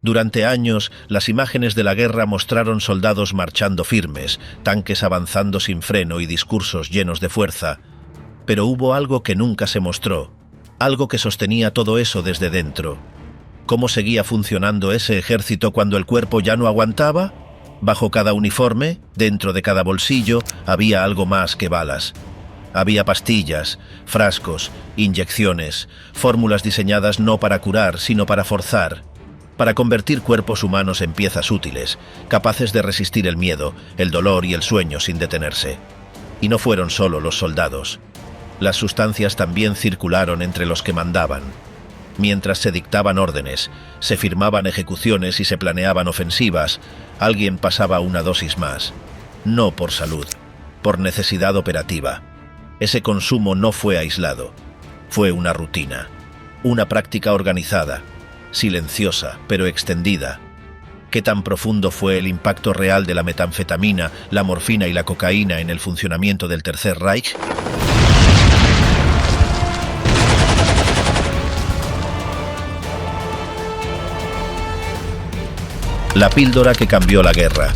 Durante años, las imágenes de la guerra mostraron soldados marchando firmes, tanques avanzando sin freno y discursos llenos de fuerza. Pero hubo algo que nunca se mostró, algo que sostenía todo eso desde dentro. ¿Cómo seguía funcionando ese ejército cuando el cuerpo ya no aguantaba? Bajo cada uniforme, dentro de cada bolsillo, había algo más que balas. Había pastillas, frascos, inyecciones, fórmulas diseñadas no para curar, sino para forzar, para convertir cuerpos humanos en piezas útiles, capaces de resistir el miedo, el dolor y el sueño sin detenerse. Y no fueron solo los soldados. Las sustancias también circularon entre los que mandaban. Mientras se dictaban órdenes, se firmaban ejecuciones y se planeaban ofensivas, alguien pasaba una dosis más. No por salud, por necesidad operativa. Ese consumo no fue aislado. Fue una rutina, una práctica organizada, silenciosa, pero extendida. ¿Qué tan profundo fue el impacto real de la metanfetamina, la morfina y la cocaína en el funcionamiento del Tercer Reich? La píldora que cambió la guerra.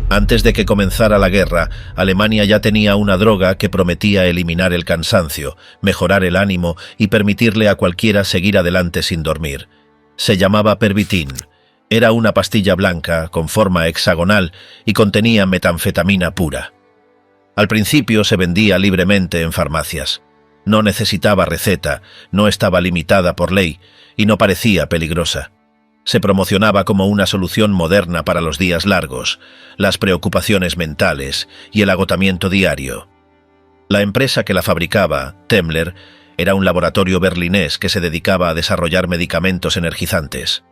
Antes de que comenzara la guerra, Alemania ya tenía una droga que prometía eliminar el cansancio, mejorar el ánimo y permitirle a cualquiera seguir adelante sin dormir. Se llamaba Pervitin. Era una pastilla blanca, con forma hexagonal, y contenía metanfetamina pura. Al principio se vendía libremente en farmacias. No necesitaba receta, no estaba limitada por ley, y no parecía peligrosa. Se promocionaba como una solución moderna para los días largos, las preocupaciones mentales y el agotamiento diario. La empresa que la fabricaba, Temmler, era un laboratorio berlinés que se dedicaba a desarrollar medicamentos energizantes.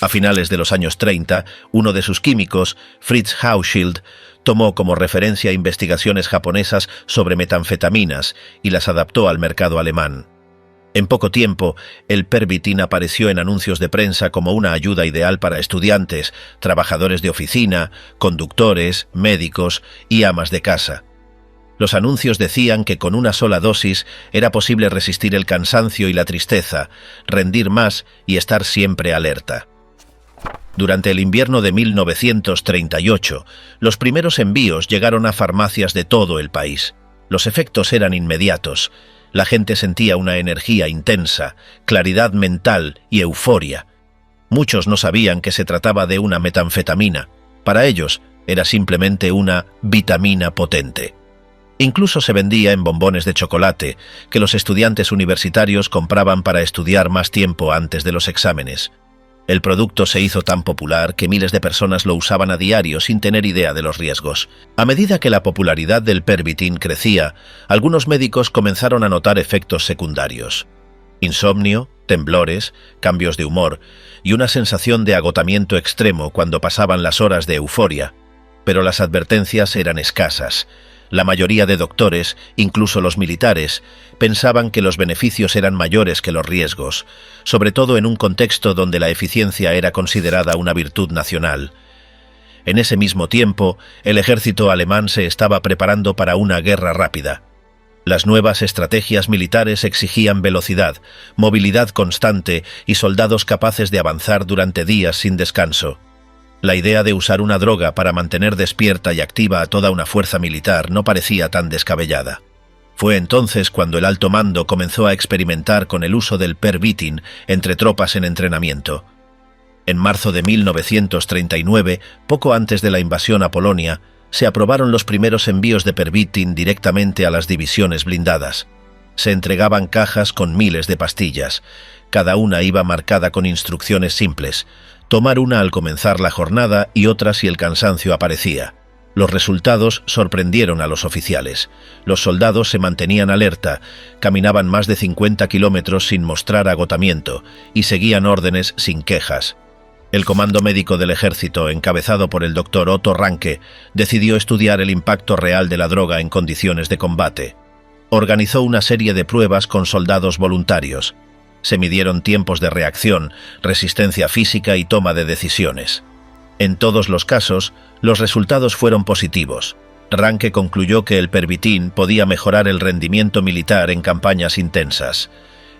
A finales de los años 30, uno de sus químicos, Fritz Hauschild, tomó como referencia investigaciones japonesas sobre metanfetaminas y las adaptó al mercado alemán. En poco tiempo, el Pervitin apareció en anuncios de prensa como una ayuda ideal para estudiantes, trabajadores de oficina, conductores, médicos y amas de casa. Los anuncios decían que con una sola dosis era posible resistir el cansancio y la tristeza, rendir más y estar siempre alerta. Durante el invierno de 1938, los primeros envíos llegaron a farmacias de todo el país. Los efectos eran inmediatos. La gente sentía una energía intensa, claridad mental y euforia. Muchos no sabían que se trataba de una metanfetamina. Para ellos, era simplemente una vitamina potente. Incluso se vendía en bombones de chocolate, que los estudiantes universitarios compraban para estudiar más tiempo antes de los exámenes. El producto se hizo tan popular que miles de personas lo usaban a diario sin tener idea de los riesgos. A medida que la popularidad del Pervitin crecía, algunos médicos comenzaron a notar efectos secundarios. Insomnio, temblores, cambios de humor y una sensación de agotamiento extremo cuando pasaban las horas de euforia. Pero las advertencias eran escasas. La mayoría de doctores, incluso los militares, pensaban que los beneficios eran mayores que los riesgos, sobre todo en un contexto donde la eficiencia era considerada una virtud nacional. En ese mismo tiempo, el ejército alemán se estaba preparando para una guerra rápida. Las nuevas estrategias militares exigían velocidad, movilidad constante y soldados capaces de avanzar durante días sin descanso. La idea de usar una droga para mantener despierta y activa a toda una fuerza militar no parecía tan descabellada. Fue entonces cuando el alto mando comenzó a experimentar con el uso del Pervitin entre tropas en entrenamiento. En marzo de 1939, poco antes de la invasión a Polonia, se aprobaron los primeros envíos de Pervitin directamente a las divisiones blindadas. Se entregaban cajas con miles de pastillas. Cada una iba marcada con instrucciones simples: tomar una al comenzar la jornada y otra si el cansancio aparecía. Los resultados sorprendieron a los oficiales. Los soldados se mantenían alerta, caminaban más de 50 kilómetros sin mostrar agotamiento y seguían órdenes sin quejas. El Comando Médico del Ejército, encabezado por el Dr. Otto Ranke, decidió estudiar el impacto real de la droga en condiciones de combate. Organizó una serie de pruebas con soldados voluntarios. Se midieron tiempos de reacción, resistencia física y toma de decisiones. En todos los casos, los resultados fueron positivos. Ranke concluyó que el Pervitin podía mejorar el rendimiento militar en campañas intensas.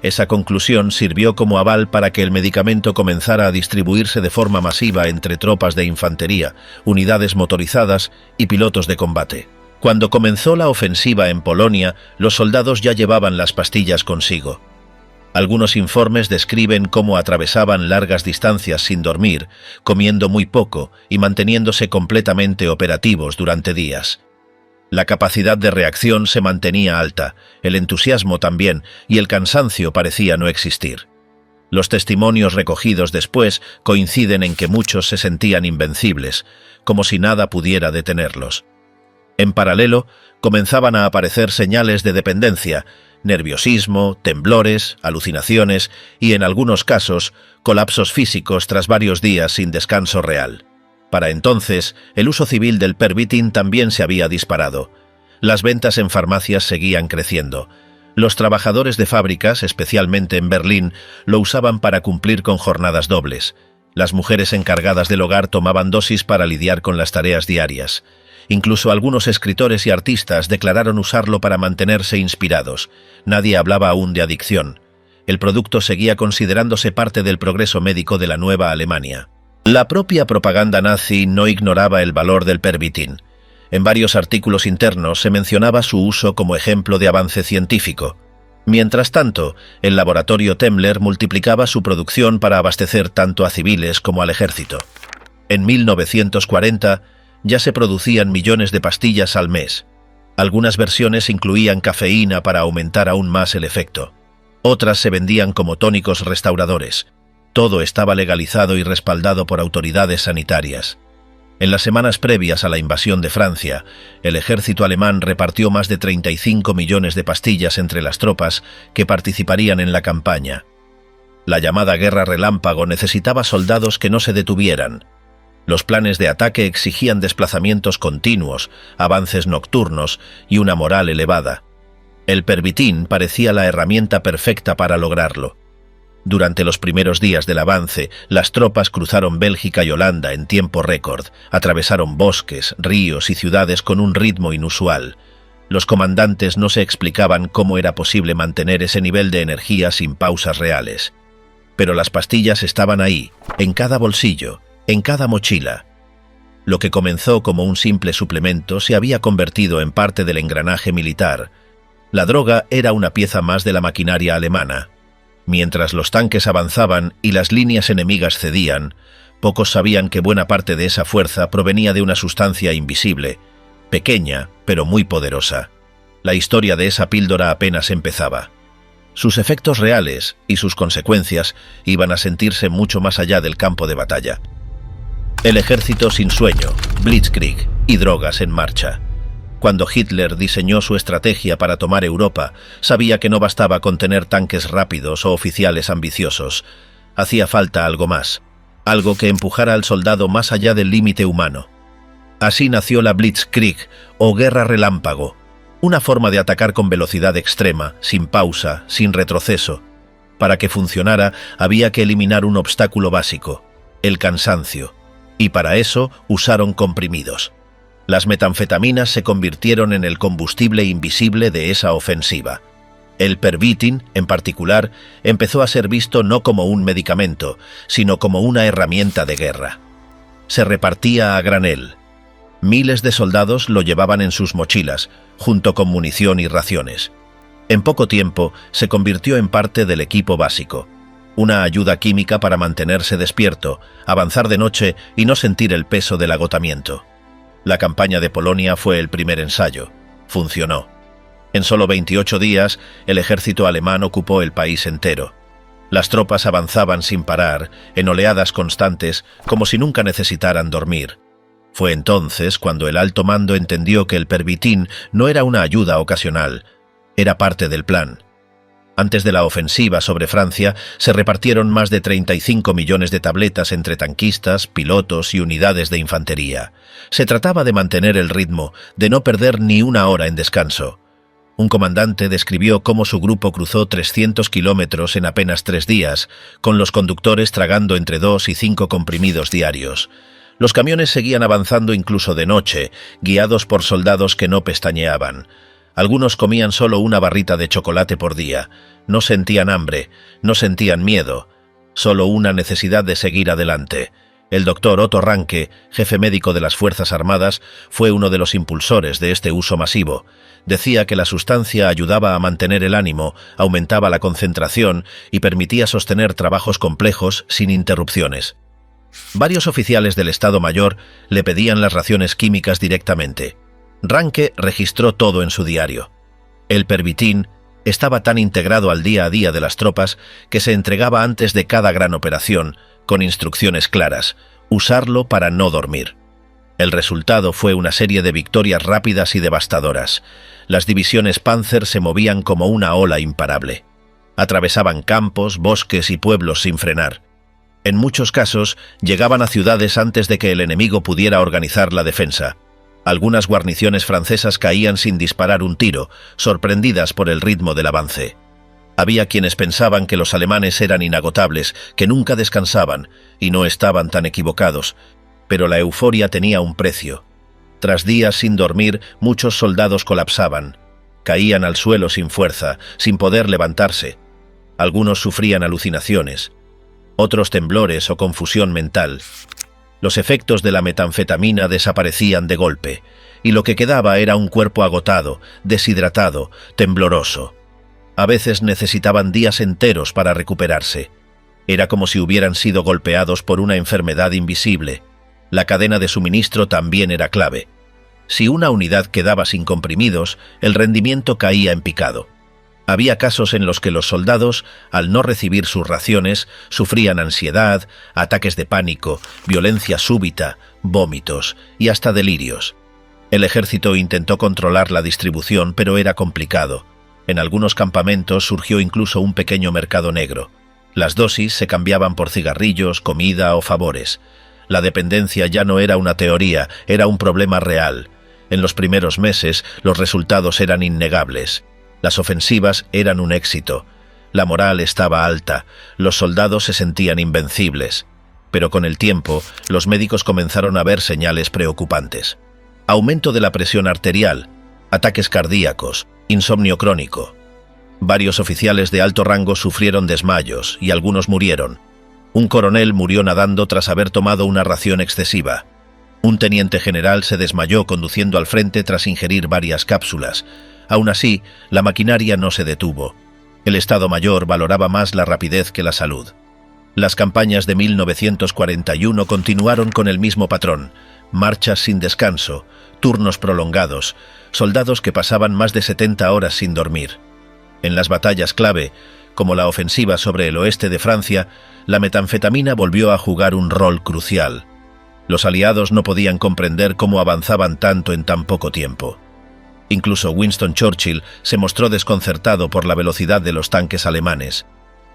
Esa conclusión sirvió como aval para que el medicamento comenzara a distribuirse de forma masiva entre tropas de infantería, unidades motorizadas y pilotos de combate. Cuando comenzó la ofensiva en Polonia, los soldados ya llevaban las pastillas consigo. Algunos informes describen cómo atravesaban largas distancias sin dormir, comiendo muy poco y manteniéndose completamente operativos durante días. La capacidad de reacción se mantenía alta, el entusiasmo también, y el cansancio parecía no existir. Los testimonios recogidos después coinciden en que muchos se sentían invencibles, como si nada pudiera detenerlos. En paralelo, comenzaban a aparecer señales de dependencia, nerviosismo, temblores, alucinaciones y, en algunos casos, colapsos físicos tras varios días sin descanso real. Para entonces, el uso civil del Pervitin también se había disparado. Las ventas en farmacias seguían creciendo. Los trabajadores de fábricas, especialmente en Berlín, lo usaban para cumplir con jornadas dobles. Las mujeres encargadas del hogar tomaban dosis para lidiar con las tareas diarias. Incluso algunos escritores y artistas declararon usarlo para mantenerse inspirados. Nadie hablaba aún de adicción. El producto seguía considerándose parte del progreso médico de la Nueva Alemania. La propia propaganda nazi no ignoraba el valor del Pervitin. En varios artículos internos se mencionaba su uso como ejemplo de avance científico. Mientras tanto, el laboratorio Temmler multiplicaba su producción para abastecer tanto a civiles como al ejército. En 1940 ya se producían millones de pastillas al mes. Algunas versiones incluían cafeína para aumentar aún más el efecto. Otras se vendían como tónicos restauradores. Todo estaba legalizado y respaldado por autoridades sanitarias. En las semanas previas a la invasión de Francia, el ejército alemán repartió más de 35 millones de pastillas entre las tropas que participarían en la campaña. La llamada guerra relámpago necesitaba soldados que no se detuvieran. Los planes de ataque exigían desplazamientos continuos, avances nocturnos y una moral elevada. El Pervitin parecía la herramienta perfecta para lograrlo. Durante los primeros días del avance, las tropas cruzaron Bélgica y Holanda en tiempo récord, atravesaron bosques, ríos y ciudades con un ritmo inusual. Los comandantes no se explicaban cómo era posible mantener ese nivel de energía sin pausas reales. Pero las pastillas estaban ahí, en cada bolsillo, en cada mochila. Lo que comenzó como un simple suplemento se había convertido en parte del engranaje militar. La droga era una pieza más de la maquinaria alemana. Mientras los tanques avanzaban y las líneas enemigas cedían, pocos sabían que buena parte de esa fuerza provenía de una sustancia invisible, pequeña pero muy poderosa. La historia de esa píldora apenas empezaba. Sus efectos reales y sus consecuencias iban a sentirse mucho más allá del campo de batalla. El ejército sin sueño, Blitzkrieg y drogas en marcha. Cuando Hitler diseñó su estrategia para tomar Europa, sabía que no bastaba con tener tanques rápidos o oficiales ambiciosos. Hacía falta algo más, algo que empujara al soldado más allá del límite humano. Así nació la Blitzkrieg, o guerra relámpago, una forma de atacar con velocidad extrema, sin pausa, sin retroceso. Para que funcionara, había que eliminar un obstáculo básico, el cansancio, y para eso usaron comprimidos. Las metanfetaminas se convirtieron en el combustible invisible de esa ofensiva. El Pervitin, en particular, empezó a ser visto no como un medicamento, sino como una herramienta de guerra. Se repartía a granel. Miles de soldados lo llevaban en sus mochilas, junto con munición y raciones. En poco tiempo se convirtió en parte del equipo básico, una ayuda química para mantenerse despierto, avanzar de noche y no sentir el peso del agotamiento. La campaña de Polonia fue el primer ensayo. Funcionó. En solo 28 días, el ejército alemán ocupó el país entero. Las tropas avanzaban sin parar, en oleadas constantes, como si nunca necesitaran dormir. Fue entonces cuando el alto mando entendió que el Pervitin no era una ayuda ocasional, era parte del plan. Antes de la ofensiva sobre Francia, se repartieron más de 35 millones de tabletas entre tanquistas, pilotos y unidades de infantería. Se trataba de mantener el ritmo, de no perder ni una hora en descanso. Un comandante describió cómo su grupo cruzó 300 kilómetros en apenas 3 días, con los conductores tragando entre 2 y 5 comprimidos diarios. Los camiones seguían avanzando incluso de noche, guiados por soldados que no pestañeaban. Algunos comían solo una barrita de chocolate por día. No sentían hambre, no sentían miedo, solo una necesidad de seguir adelante. El doctor Otto Ranke, jefe médico de las Fuerzas Armadas, fue uno de los impulsores de este uso masivo. Decía que la sustancia ayudaba a mantener el ánimo, aumentaba la concentración y permitía sostener trabajos complejos sin interrupciones. Varios oficiales del Estado Mayor le pedían las raciones químicas directamente. Ranke registró todo en su diario. El pervitin estaba tan integrado al día a día de las tropas que se entregaba antes de cada gran operación, con instrucciones claras: usarlo para no dormir. El resultado fue una serie de victorias rápidas y devastadoras. Las divisiones Panzer se movían como una ola imparable. Atravesaban campos, bosques y pueblos sin frenar. En muchos casos, llegaban a ciudades antes de que el enemigo pudiera organizar la defensa. Algunas guarniciones francesas caían sin disparar un tiro, sorprendidas por el ritmo del avance. Había quienes pensaban que los alemanes eran inagotables, que nunca descansaban, y no estaban tan equivocados. Pero la euforia tenía un precio. Tras días sin dormir, muchos soldados colapsaban. Caían al suelo sin fuerza, sin poder levantarse. Algunos sufrían alucinaciones, otros temblores o confusión mental. Los efectos de la metanfetamina desaparecían de golpe, y lo que quedaba era un cuerpo agotado, deshidratado, tembloroso. A veces necesitaban días enteros para recuperarse. Era como si hubieran sido golpeados por una enfermedad invisible. La cadena de suministro también era clave. Si una unidad quedaba sin comprimidos, el rendimiento caía en picado. Había casos en los que los soldados, al no recibir sus raciones, sufrían ansiedad, ataques de pánico, violencia súbita, vómitos y hasta delirios. El ejército intentó controlar la distribución, pero era complicado. En algunos campamentos surgió incluso un pequeño mercado negro. Las dosis se cambiaban por cigarrillos, comida o favores. La dependencia ya no era una teoría, era un problema real. En los primeros meses, los resultados eran innegables. Las ofensivas eran un éxito. La moral estaba alta, los soldados se sentían invencibles. Pero con el tiempo, los médicos comenzaron a ver señales preocupantes. Aumento de la presión arterial, ataques cardíacos, insomnio crónico. Varios oficiales de alto rango sufrieron desmayos y algunos murieron. Un coronel murió nadando tras haber tomado una ración excesiva. Un teniente general se desmayó conduciendo al frente tras ingerir varias cápsulas. Aún así, la maquinaria no se detuvo. El Estado Mayor valoraba más la rapidez que la salud. Las campañas de 1941 continuaron con el mismo patrón: marchas sin descanso, turnos prolongados, soldados que pasaban más de 70 horas sin dormir. En las batallas clave, como la ofensiva sobre el oeste de Francia, la metanfetamina volvió a jugar un rol crucial. Los aliados no podían comprender cómo avanzaban tanto en tan poco tiempo. Incluso Winston Churchill se mostró desconcertado por la velocidad de los tanques alemanes.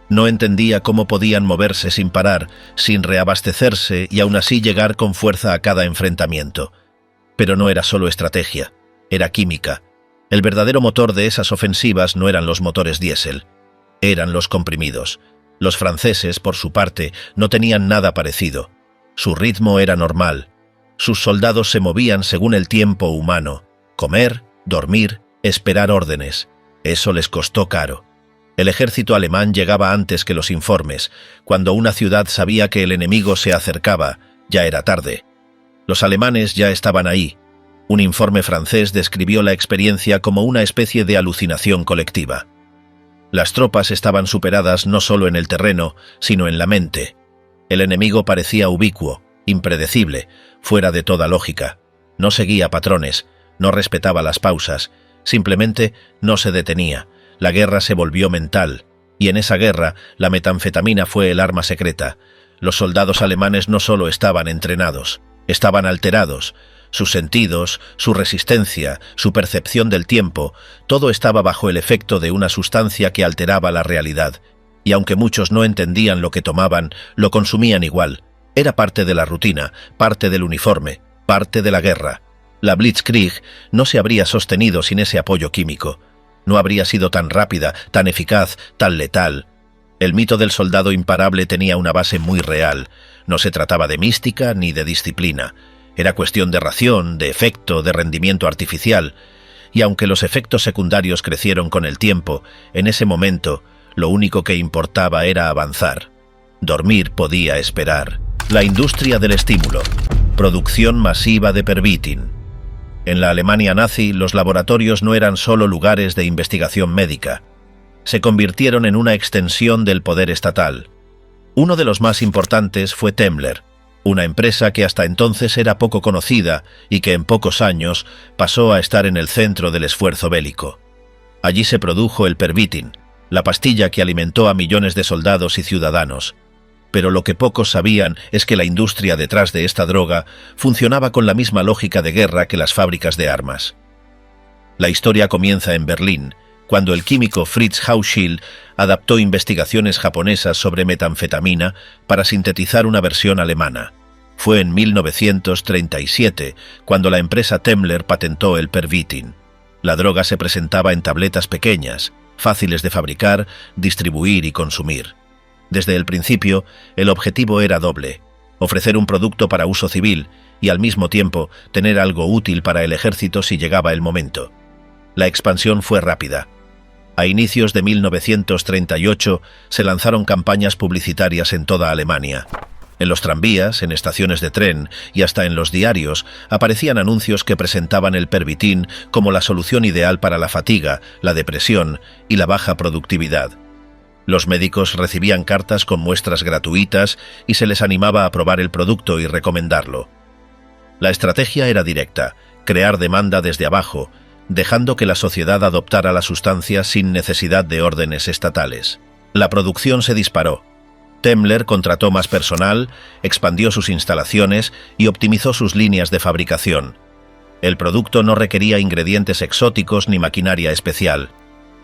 No entendía cómo podían moverse sin parar, sin reabastecerse y aún así llegar con fuerza a cada enfrentamiento. Pero no era solo estrategia, era química. El verdadero motor de esas ofensivas no eran los motores diésel, eran los comprimidos. Los franceses, por su parte, no tenían nada parecido. Su ritmo era normal. Sus soldados se movían según el tiempo humano: comer, dormir, esperar órdenes. Eso les costó caro. El ejército alemán llegaba antes que los informes. Cuando una ciudad sabía que el enemigo se acercaba, ya era tarde. Los alemanes ya estaban ahí. Un informe francés describió la experiencia como una especie de alucinación colectiva. Las tropas estaban superadas no solo en el terreno, sino en la mente. El enemigo parecía ubicuo, impredecible, fuera de toda lógica. No seguía patrones, no respetaba las pausas, simplemente no se detenía. La guerra se volvió mental, y en esa guerra la metanfetamina fue el arma secreta. Los soldados alemanes no solo estaban entrenados, estaban alterados. Sus sentidos, su resistencia, su percepción del tiempo, todo estaba bajo el efecto de una sustancia que alteraba la realidad. Y aunque muchos no entendían lo que tomaban, lo consumían igual. Era parte de la rutina, parte del uniforme, parte de la guerra. La Blitzkrieg no se habría sostenido sin ese apoyo químico. No habría sido tan rápida, tan eficaz, tan letal. El mito del soldado imparable tenía una base muy real. No se trataba de mística ni de disciplina. Era cuestión de ración, de efecto, de rendimiento artificial. y aunque los efectos secundarios crecieron con el tiempo, en ese momento lo único que importaba era avanzar. Dormir podía esperar. La industria del estímulo. Producción masiva de Pervitin. En la Alemania nazi, los laboratorios no eran solo lugares de investigación médica. Se convirtieron en una extensión del poder estatal. Uno de los más importantes fue Temmler, una empresa que hasta entonces era poco conocida y que en pocos años pasó a estar en el centro del esfuerzo bélico. Allí se produjo el Pervitin, la pastilla que alimentó a millones de soldados y ciudadanos. Pero lo que pocos sabían es que la industria detrás de esta droga funcionaba con la misma lógica de guerra que las fábricas de armas. La historia comienza en Berlín, cuando el químico Fritz Hauschild adaptó investigaciones japonesas sobre metanfetamina para sintetizar una versión alemana. Fue en 1937 cuando la empresa Temmler patentó el Pervitin. La droga se presentaba en tabletas pequeñas, fáciles de fabricar, distribuir y consumir. Desde el principio, el objetivo era doble: ofrecer un producto para uso civil y al mismo tiempo tener algo útil para el ejército si llegaba el momento. La expansión fue rápida. A inicios de 1938 se lanzaron campañas publicitarias en toda Alemania. En los tranvías, en estaciones de tren y hasta en los diarios aparecían anuncios que presentaban el Pervitin como la solución ideal para la fatiga, la depresión y la baja productividad. Los médicos recibían cartas con muestras gratuitas y se les animaba a probar el producto y recomendarlo. La estrategia era directa: crear demanda desde abajo, dejando que la sociedad adoptara la sustancia sin necesidad de órdenes estatales. La producción se disparó. Temmler contrató más personal, expandió sus instalaciones y optimizó sus líneas de fabricación. El producto no requería ingredientes exóticos ni maquinaria especial.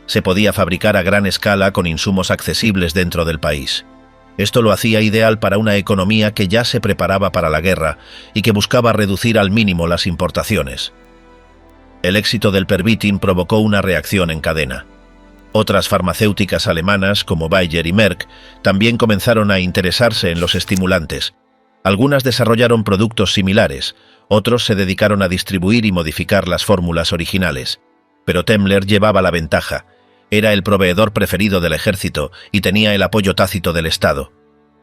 Se podía fabricar a gran escala con insumos accesibles dentro del país. Esto lo hacía ideal para una economía que ya se preparaba para la guerra y que buscaba reducir al mínimo las importaciones. El éxito del Pervitin provocó una reacción en cadena. Otras farmacéuticas alemanas, como Bayer y Merck, también comenzaron a interesarse en los estimulantes. Algunas desarrollaron productos similares, otros se dedicaron a distribuir y modificar las fórmulas originales. Pero Temmler llevaba la ventaja. Era el proveedor preferido del ejército y tenía el apoyo tácito del Estado.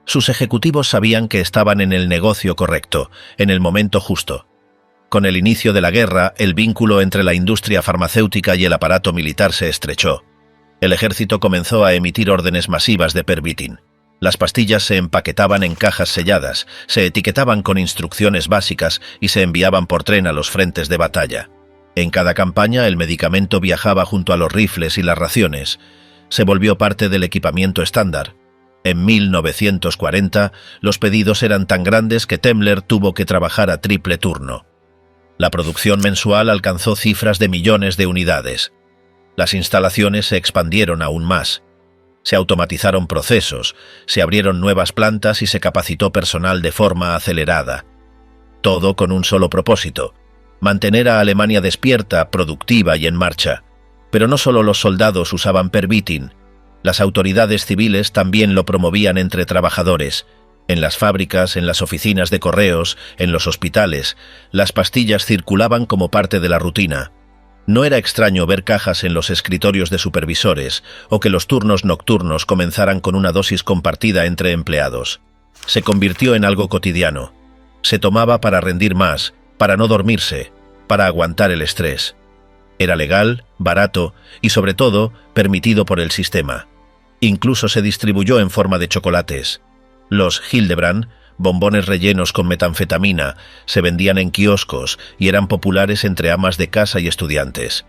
Sus ejecutivos sabían que estaban en el negocio correcto, en el momento justo. Con el inicio de la guerra, el vínculo entre la industria farmacéutica y el aparato militar se estrechó. El ejército comenzó a emitir órdenes masivas de Pervitin. Las pastillas se empaquetaban en cajas selladas, se etiquetaban con instrucciones básicas y se enviaban por tren a los frentes de batalla. En cada campaña el medicamento viajaba junto a los rifles y las raciones. Se volvió parte del equipamiento estándar. En 1940, los pedidos eran tan grandes que Temmler tuvo que trabajar a triple turno. La producción mensual alcanzó cifras de millones de unidades. Las instalaciones se expandieron aún más. Se automatizaron procesos, se abrieron nuevas plantas y se capacitó personal de forma acelerada. Todo con un solo propósito: mantener a Alemania despierta, productiva y en marcha. Pero no solo los soldados usaban Pervitin. Las autoridades civiles también lo promovían entre trabajadores. En las fábricas, en las oficinas de correos, en los hospitales, las pastillas circulaban como parte de la rutina. No era extraño ver cajas en los escritorios de supervisores o que los turnos nocturnos comenzaran con una dosis compartida entre empleados. Se convirtió en algo cotidiano. Se tomaba para rendir más, para no dormirse, para aguantar el estrés. Era legal, barato y, sobre todo, permitido por el sistema. Incluso se distribuyó en forma de chocolates. Los Hildebrand, bombones rellenos con metanfetamina, se vendían en kioscos y eran populares entre amas de casa y estudiantes.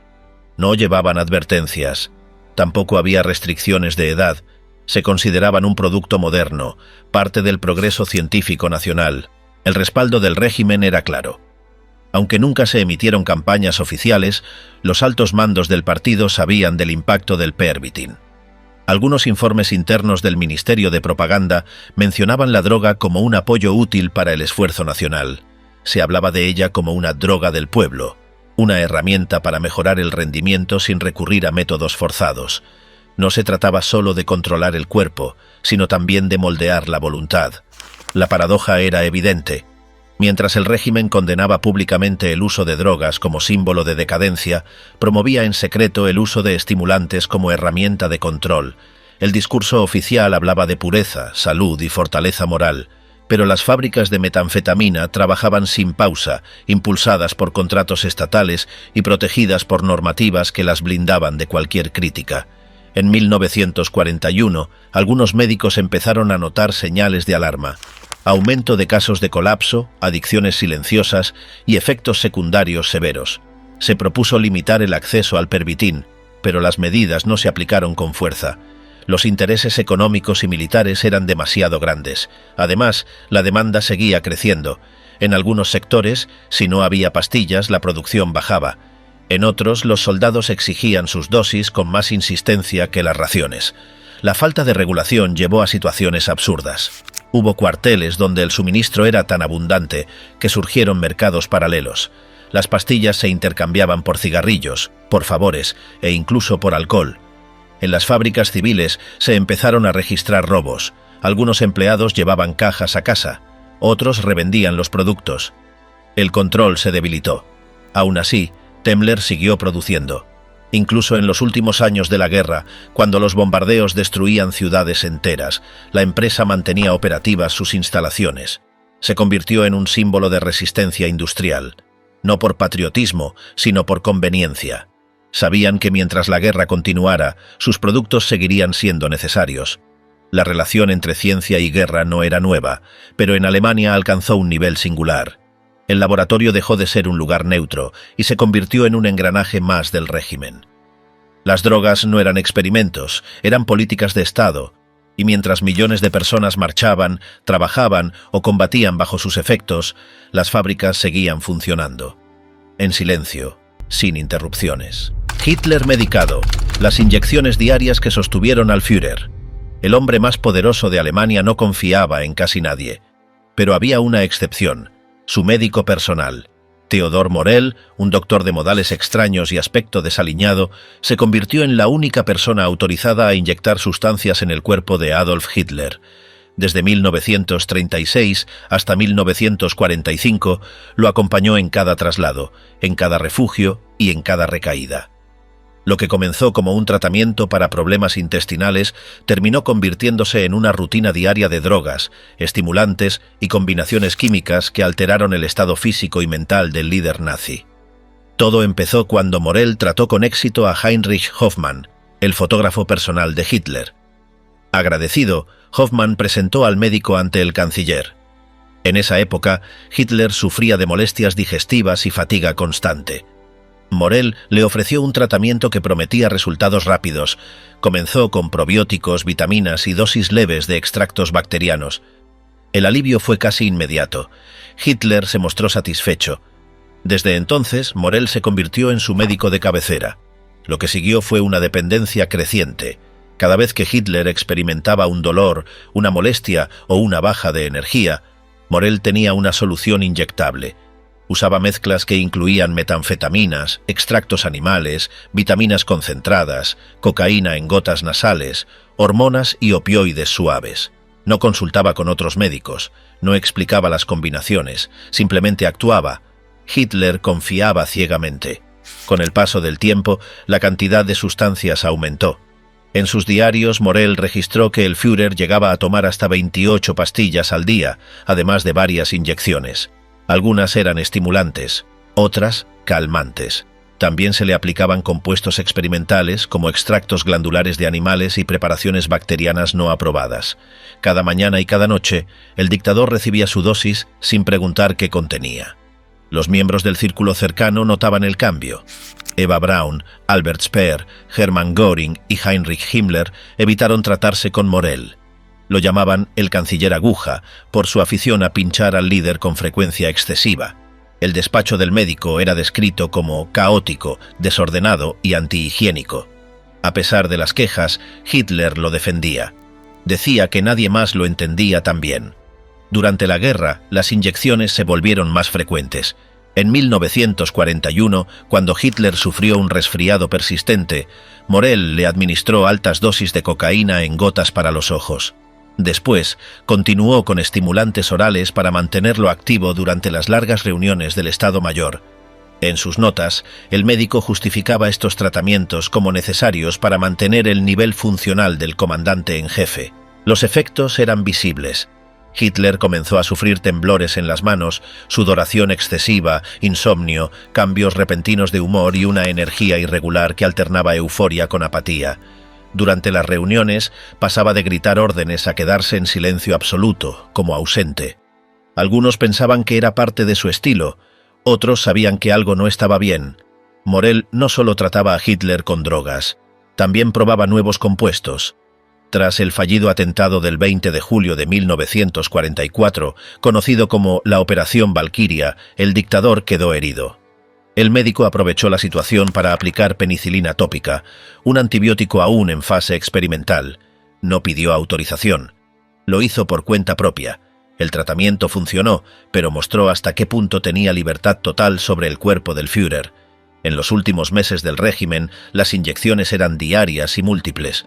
No llevaban advertencias. Tampoco había restricciones de edad. Se consideraban un producto moderno, parte del progreso científico nacional. El respaldo del régimen era claro. Aunque nunca se emitieron campañas oficiales, los altos mandos del partido sabían del impacto del Pervitin. Algunos informes internos del Ministerio de Propaganda mencionaban la droga como un apoyo útil para el esfuerzo nacional. Se hablaba de ella como una droga del pueblo, una herramienta para mejorar el rendimiento sin recurrir a métodos forzados. No se trataba solo de controlar el cuerpo, sino también de moldear la voluntad. La paradoja era evidente. Mientras el régimen condenaba públicamente el uso de drogas como símbolo de decadencia, promovía en secreto el uso de estimulantes como herramienta de control. El discurso oficial hablaba de pureza, salud y fortaleza moral, pero las fábricas de metanfetamina trabajaban sin pausa, impulsadas por contratos estatales y protegidas por normativas que las blindaban de cualquier crítica. En 1941, algunos médicos empezaron a notar señales de alarma: aumento de casos de colapso, adicciones silenciosas y efectos secundarios severos. Se propuso limitar el acceso al Pervitin, pero las medidas no se aplicaron con fuerza. Los intereses económicos y militares eran demasiado grandes. Además, la demanda seguía creciendo. En algunos sectores, si no había pastillas, la producción bajaba. En otros, los soldados exigían sus dosis con más insistencia que las raciones. La falta de regulación llevó a situaciones absurdas. Hubo cuarteles donde el suministro era tan abundante que surgieron mercados paralelos. Las pastillas se intercambiaban por cigarrillos, por favores e incluso por alcohol. En las fábricas civiles se empezaron a registrar robos. Algunos empleados llevaban cajas a casa, otros revendían los productos. El control se debilitó. Aún así, Temmler siguió produciendo. Incluso en los últimos años de la guerra, cuando los bombardeos destruían ciudades enteras, la empresa mantenía operativas sus instalaciones. Se convirtió en un símbolo de resistencia industrial, no por patriotismo, sino por conveniencia. Sabían que mientras la guerra continuara, sus productos seguirían siendo necesarios. La relación entre ciencia y guerra no era nueva, pero en Alemania alcanzó un nivel singular. El laboratorio dejó de ser un lugar neutro y se convirtió en un engranaje más del régimen. Las drogas no eran experimentos, eran políticas de Estado, y mientras millones de personas marchaban, trabajaban o combatían bajo sus efectos, las fábricas seguían funcionando. En silencio, sin interrupciones. Hitler medicado, las inyecciones diarias que sostuvieron al Führer. El hombre más poderoso de Alemania no confiaba en casi nadie, pero había una excepción: su médico personal. Theodor Morell, un doctor de modales extraños y aspecto desaliñado, se convirtió en la única persona autorizada a inyectar sustancias en el cuerpo de Adolf Hitler. Desde 1936 hasta 1945 lo acompañó en cada traslado, en cada refugio y en cada recaída. Lo que comenzó como un tratamiento para problemas intestinales terminó convirtiéndose en una rutina diaria de drogas, estimulantes y combinaciones químicas que alteraron el estado físico y mental del líder nazi. Todo empezó cuando Morell trató con éxito a Heinrich Hoffmann, el fotógrafo personal de Hitler. Agradecido, Hoffmann presentó al médico ante el canciller. En esa época, Hitler sufría de molestias digestivas y fatiga constante. Morell le ofreció un tratamiento que prometía resultados rápidos. Comenzó con probióticos, vitaminas y dosis leves de extractos bacterianos. El alivio fue casi inmediato. Hitler se mostró satisfecho. Desde entonces, Morell se convirtió en su médico de cabecera. Lo que siguió fue una dependencia creciente. Cada vez que Hitler experimentaba un dolor, una molestia o una baja de energía, Morell tenía una solución inyectable. Usaba mezclas que incluían metanfetaminas, extractos animales, vitaminas concentradas, cocaína en gotas nasales, hormonas y opioides suaves. No consultaba con otros médicos, no explicaba las combinaciones, simplemente actuaba. Hitler confiaba ciegamente. Con el paso del tiempo, la cantidad de sustancias aumentó. En sus diarios, Morell registró que el Führer llegaba a tomar hasta 28 pastillas al día, además de varias inyecciones. Algunas eran estimulantes, otras calmantes. También se le aplicaban compuestos experimentales como extractos glandulares de animales y preparaciones bacterianas no aprobadas. Cada mañana y cada noche, el dictador recibía su dosis sin preguntar qué contenía. Los miembros del círculo cercano notaban el cambio. Eva Braun, Albert Speer, Hermann Göring y Heinrich Himmler evitaron tratarse con Morell. Lo llamaban el canciller aguja por su afición a pinchar al líder con frecuencia excesiva. El despacho del médico era descrito como caótico, desordenado y antihigiénico. A pesar de las quejas, Hitler lo defendía. Decía que nadie más lo entendía tan bien. Durante la guerra, las inyecciones se volvieron más frecuentes. En 1941, cuando Hitler sufrió un resfriado persistente, Morell le administró altas dosis de cocaína en gotas para los ojos. Después, continuó con estimulantes orales para mantenerlo activo durante las largas reuniones del Estado Mayor. En sus notas, el médico justificaba estos tratamientos como necesarios para mantener el nivel funcional del comandante en jefe. Los efectos eran visibles. Hitler comenzó a sufrir temblores en las manos, sudoración excesiva, insomnio, cambios repentinos de humor y una energía irregular que alternaba euforia con apatía. Durante las reuniones, pasaba de gritar órdenes a quedarse en silencio absoluto, como ausente. Algunos pensaban que era parte de su estilo, otros sabían que algo no estaba bien. Morell no solo trataba a Hitler con drogas, también probaba nuevos compuestos. Tras el fallido atentado del 20 de julio de 1944, conocido como la Operación Valquiria, el dictador quedó herido. El médico aprovechó la situación para aplicar penicilina tópica, un antibiótico aún en fase experimental. No pidió autorización. Lo hizo por cuenta propia. El tratamiento funcionó, pero mostró hasta qué punto tenía libertad total sobre el cuerpo del Führer. En los últimos meses del régimen, las inyecciones eran diarias y múltiples.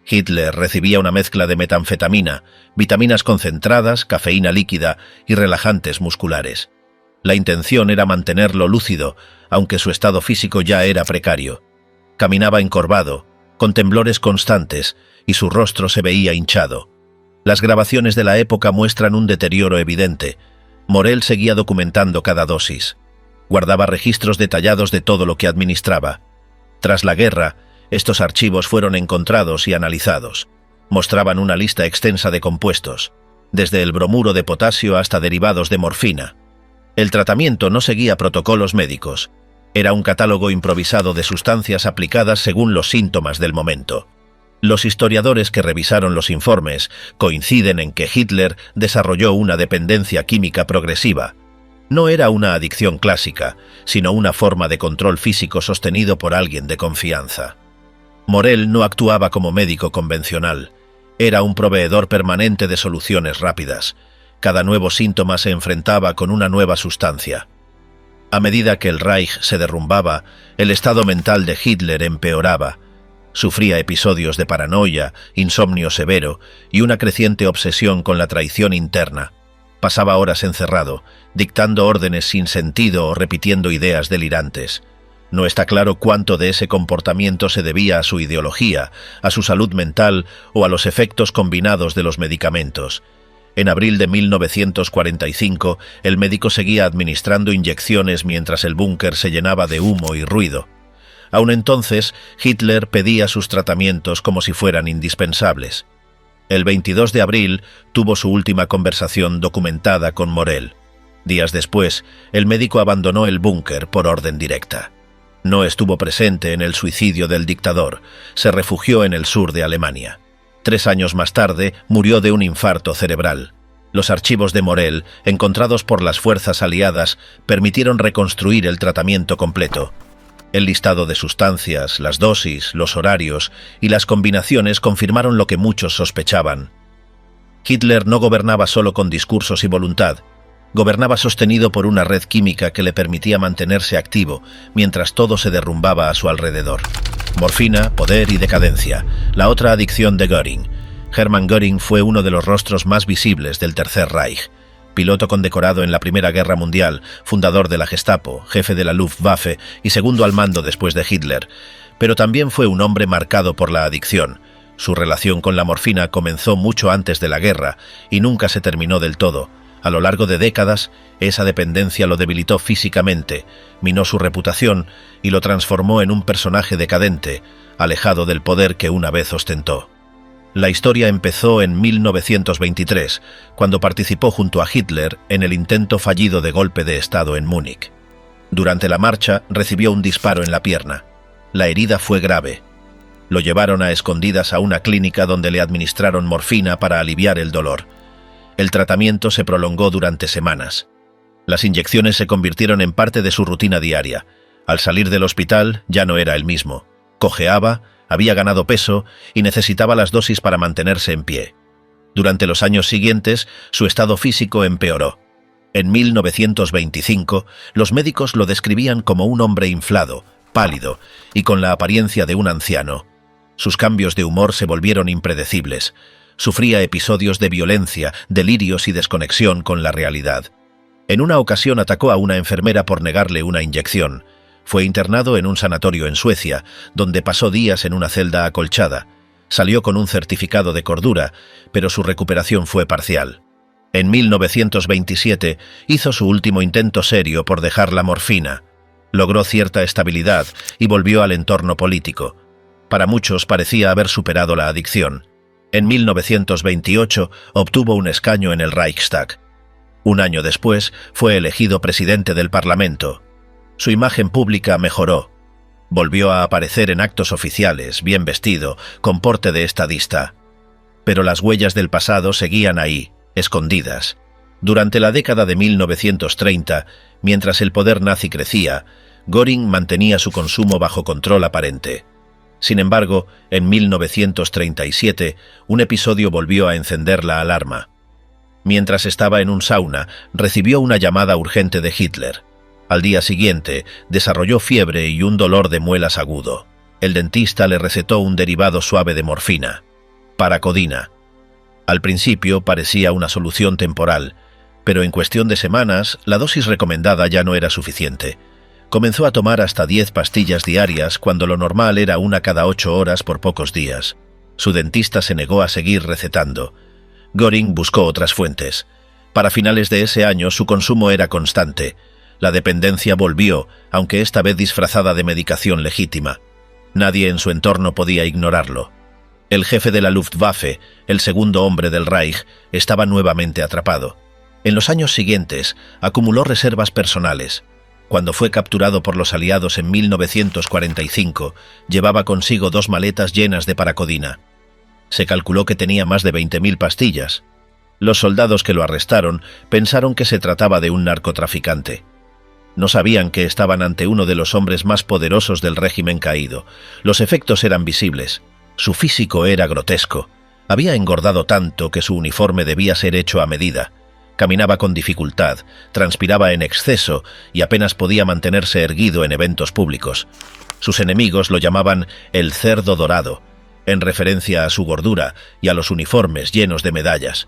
Hitler recibía una mezcla de metanfetamina, vitaminas concentradas, cafeína líquida y relajantes musculares. La intención era mantenerlo lúcido, aunque su estado físico ya era precario. Caminaba encorvado, con temblores constantes, y su rostro se veía hinchado. Las grabaciones de la época muestran un deterioro evidente. Morell seguía documentando cada dosis. Guardaba registros detallados de todo lo que administraba. Tras la guerra, estos archivos fueron encontrados y analizados. Mostraban una lista extensa de compuestos, desde el bromuro de potasio hasta derivados de morfina. El tratamiento no seguía protocolos médicos. Era un catálogo improvisado de sustancias aplicadas según los síntomas del momento. Los historiadores que revisaron los informes coinciden en que Hitler desarrolló una dependencia química progresiva. No era una adicción clásica, sino una forma de control físico sostenido por alguien de confianza. Morell no actuaba como médico convencional. Era un proveedor permanente de soluciones rápidas. Cada nuevo síntoma se enfrentaba con una nueva sustancia. A medida que el Reich se derrumbaba, el estado mental de Hitler empeoraba. Sufría episodios de paranoia, insomnio severo y una creciente obsesión con la traición interna. Pasaba horas encerrado, dictando órdenes sin sentido o repitiendo ideas delirantes. No está claro cuánto de ese comportamiento se debía a su ideología, a su salud mental o a los efectos combinados de los medicamentos. En abril de 1945, el médico seguía administrando inyecciones mientras el búnker se llenaba de humo y ruido. Aún entonces, Hitler pedía sus tratamientos como si fueran indispensables. El 22 de abril tuvo su última conversación documentada con Morell. Días después, el médico abandonó el búnker por orden directa. No estuvo presente en el suicidio del dictador, se refugió en el sur de Alemania. 3 años más tarde, murió de un infarto cerebral. Los archivos de Morell, encontrados por las fuerzas aliadas, permitieron reconstruir el tratamiento completo. El listado de sustancias, las dosis, los horarios y las combinaciones confirmaron lo que muchos sospechaban. Hitler no gobernaba solo con discursos y voluntad. Gobernaba sostenido por una red química que le permitía mantenerse activo mientras todo se derrumbaba a su alrededor. Morfina, poder y decadencia, la otra adicción de Göring. Hermann Göring fue uno de los rostros más visibles del Tercer Reich. Piloto condecorado en la Primera Guerra Mundial, fundador de la Gestapo, jefe de la Luftwaffe y segundo al mando después de Hitler. Pero también fue un hombre marcado por la adicción. Su relación con la morfina comenzó mucho antes de la guerra y nunca se terminó del todo. A lo largo de décadas, esa dependencia lo debilitó físicamente, minó su reputación y lo transformó en un personaje decadente, alejado del poder que una vez ostentó. La historia empezó en 1923, cuando participó junto a Hitler en el intento fallido de golpe de Estado en Múnich. Durante la marcha recibió un disparo en la pierna. La herida fue grave. Lo llevaron a escondidas a una clínica donde le administraron morfina para aliviar el dolor. El tratamiento se prolongó durante semanas. Las inyecciones se convirtieron en parte de su rutina diaria. Al salir del hospital ya no era el mismo. Cojeaba, había ganado peso y necesitaba las dosis para mantenerse en pie. Durante los años siguientes, su estado físico empeoró. En 1925, los médicos lo describían como un hombre inflado, pálido y con la apariencia de un anciano. Sus cambios de humor se volvieron impredecibles. Sufría episodios de violencia, delirios y desconexión con la realidad. En una ocasión atacó a una enfermera por negarle una inyección. Fue internado en un sanatorio en Suecia, donde pasó días en una celda acolchada. Salió con un certificado de cordura, pero su recuperación fue parcial. En 1927 hizo su último intento serio por dejar la morfina. Logró cierta estabilidad y volvió al entorno político. Para muchos parecía haber superado la adicción. En 1928 obtuvo un escaño en el Reichstag. Un año después fue elegido presidente del Parlamento. Su imagen pública mejoró. Volvió a aparecer en actos oficiales, bien vestido, con porte de estadista. Pero las huellas del pasado seguían ahí, escondidas. Durante la década de 1930, mientras el poder nazi crecía, Göring mantenía su consumo bajo control aparente. Sin embargo, en 1937, un episodio volvió a encender la alarma. Mientras estaba en un sauna, recibió una llamada urgente de Hitler. Al día siguiente, desarrolló fiebre y un dolor de muelas agudo. El dentista le recetó un derivado suave de morfina, paracodina. Al principio parecía una solución temporal, pero en cuestión de semanas, la dosis recomendada ya no era suficiente. Comenzó a tomar hasta 10 pastillas diarias cuando lo normal era una cada 8 horas por pocos días. Su dentista se negó a seguir recetando. Göring buscó otras fuentes. Para finales de ese año su consumo era constante. La dependencia volvió, aunque esta vez disfrazada de medicación legítima. Nadie en su entorno podía ignorarlo. El jefe de la Luftwaffe, el segundo hombre del Reich, estaba nuevamente atrapado. En los años siguientes, acumuló reservas personales. Cuando fue capturado por los aliados en 1945, llevaba consigo 2 maletas llenas de paracodina. Se calculó que tenía más de 20.000 pastillas. Los soldados que lo arrestaron pensaron que se trataba de un narcotraficante. No sabían que estaban ante uno de los hombres más poderosos del régimen caído. Los efectos eran visibles. Su físico era grotesco. Había engordado tanto que su uniforme debía ser hecho a medida. Caminaba con dificultad, transpiraba en exceso y apenas podía mantenerse erguido en eventos públicos. Sus enemigos lo llamaban el cerdo dorado, en referencia a su gordura y a los uniformes llenos de medallas.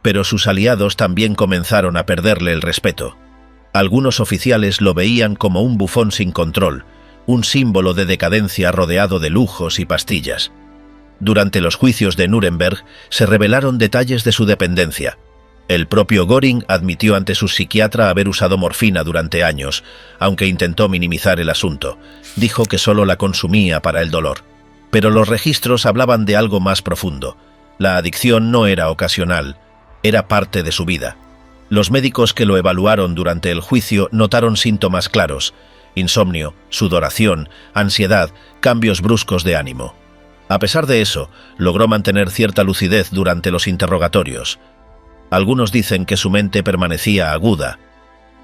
Pero sus aliados también comenzaron a perderle el respeto. Algunos oficiales lo veían como un bufón sin control, un símbolo de decadencia rodeado de lujos y pastillas. Durante los juicios de Nuremberg se revelaron detalles de su dependencia. El propio Göring admitió ante su psiquiatra haber usado morfina durante años, aunque intentó minimizar el asunto. Dijo que solo la consumía para el dolor. Pero los registros hablaban de algo más profundo. La adicción no era ocasional, era parte de su vida. Los médicos que lo evaluaron durante el juicio notaron síntomas claros: insomnio, sudoración, ansiedad, cambios bruscos de ánimo. A pesar de eso, logró mantener cierta lucidez durante los interrogatorios. Algunos dicen que su mente permanecía aguda.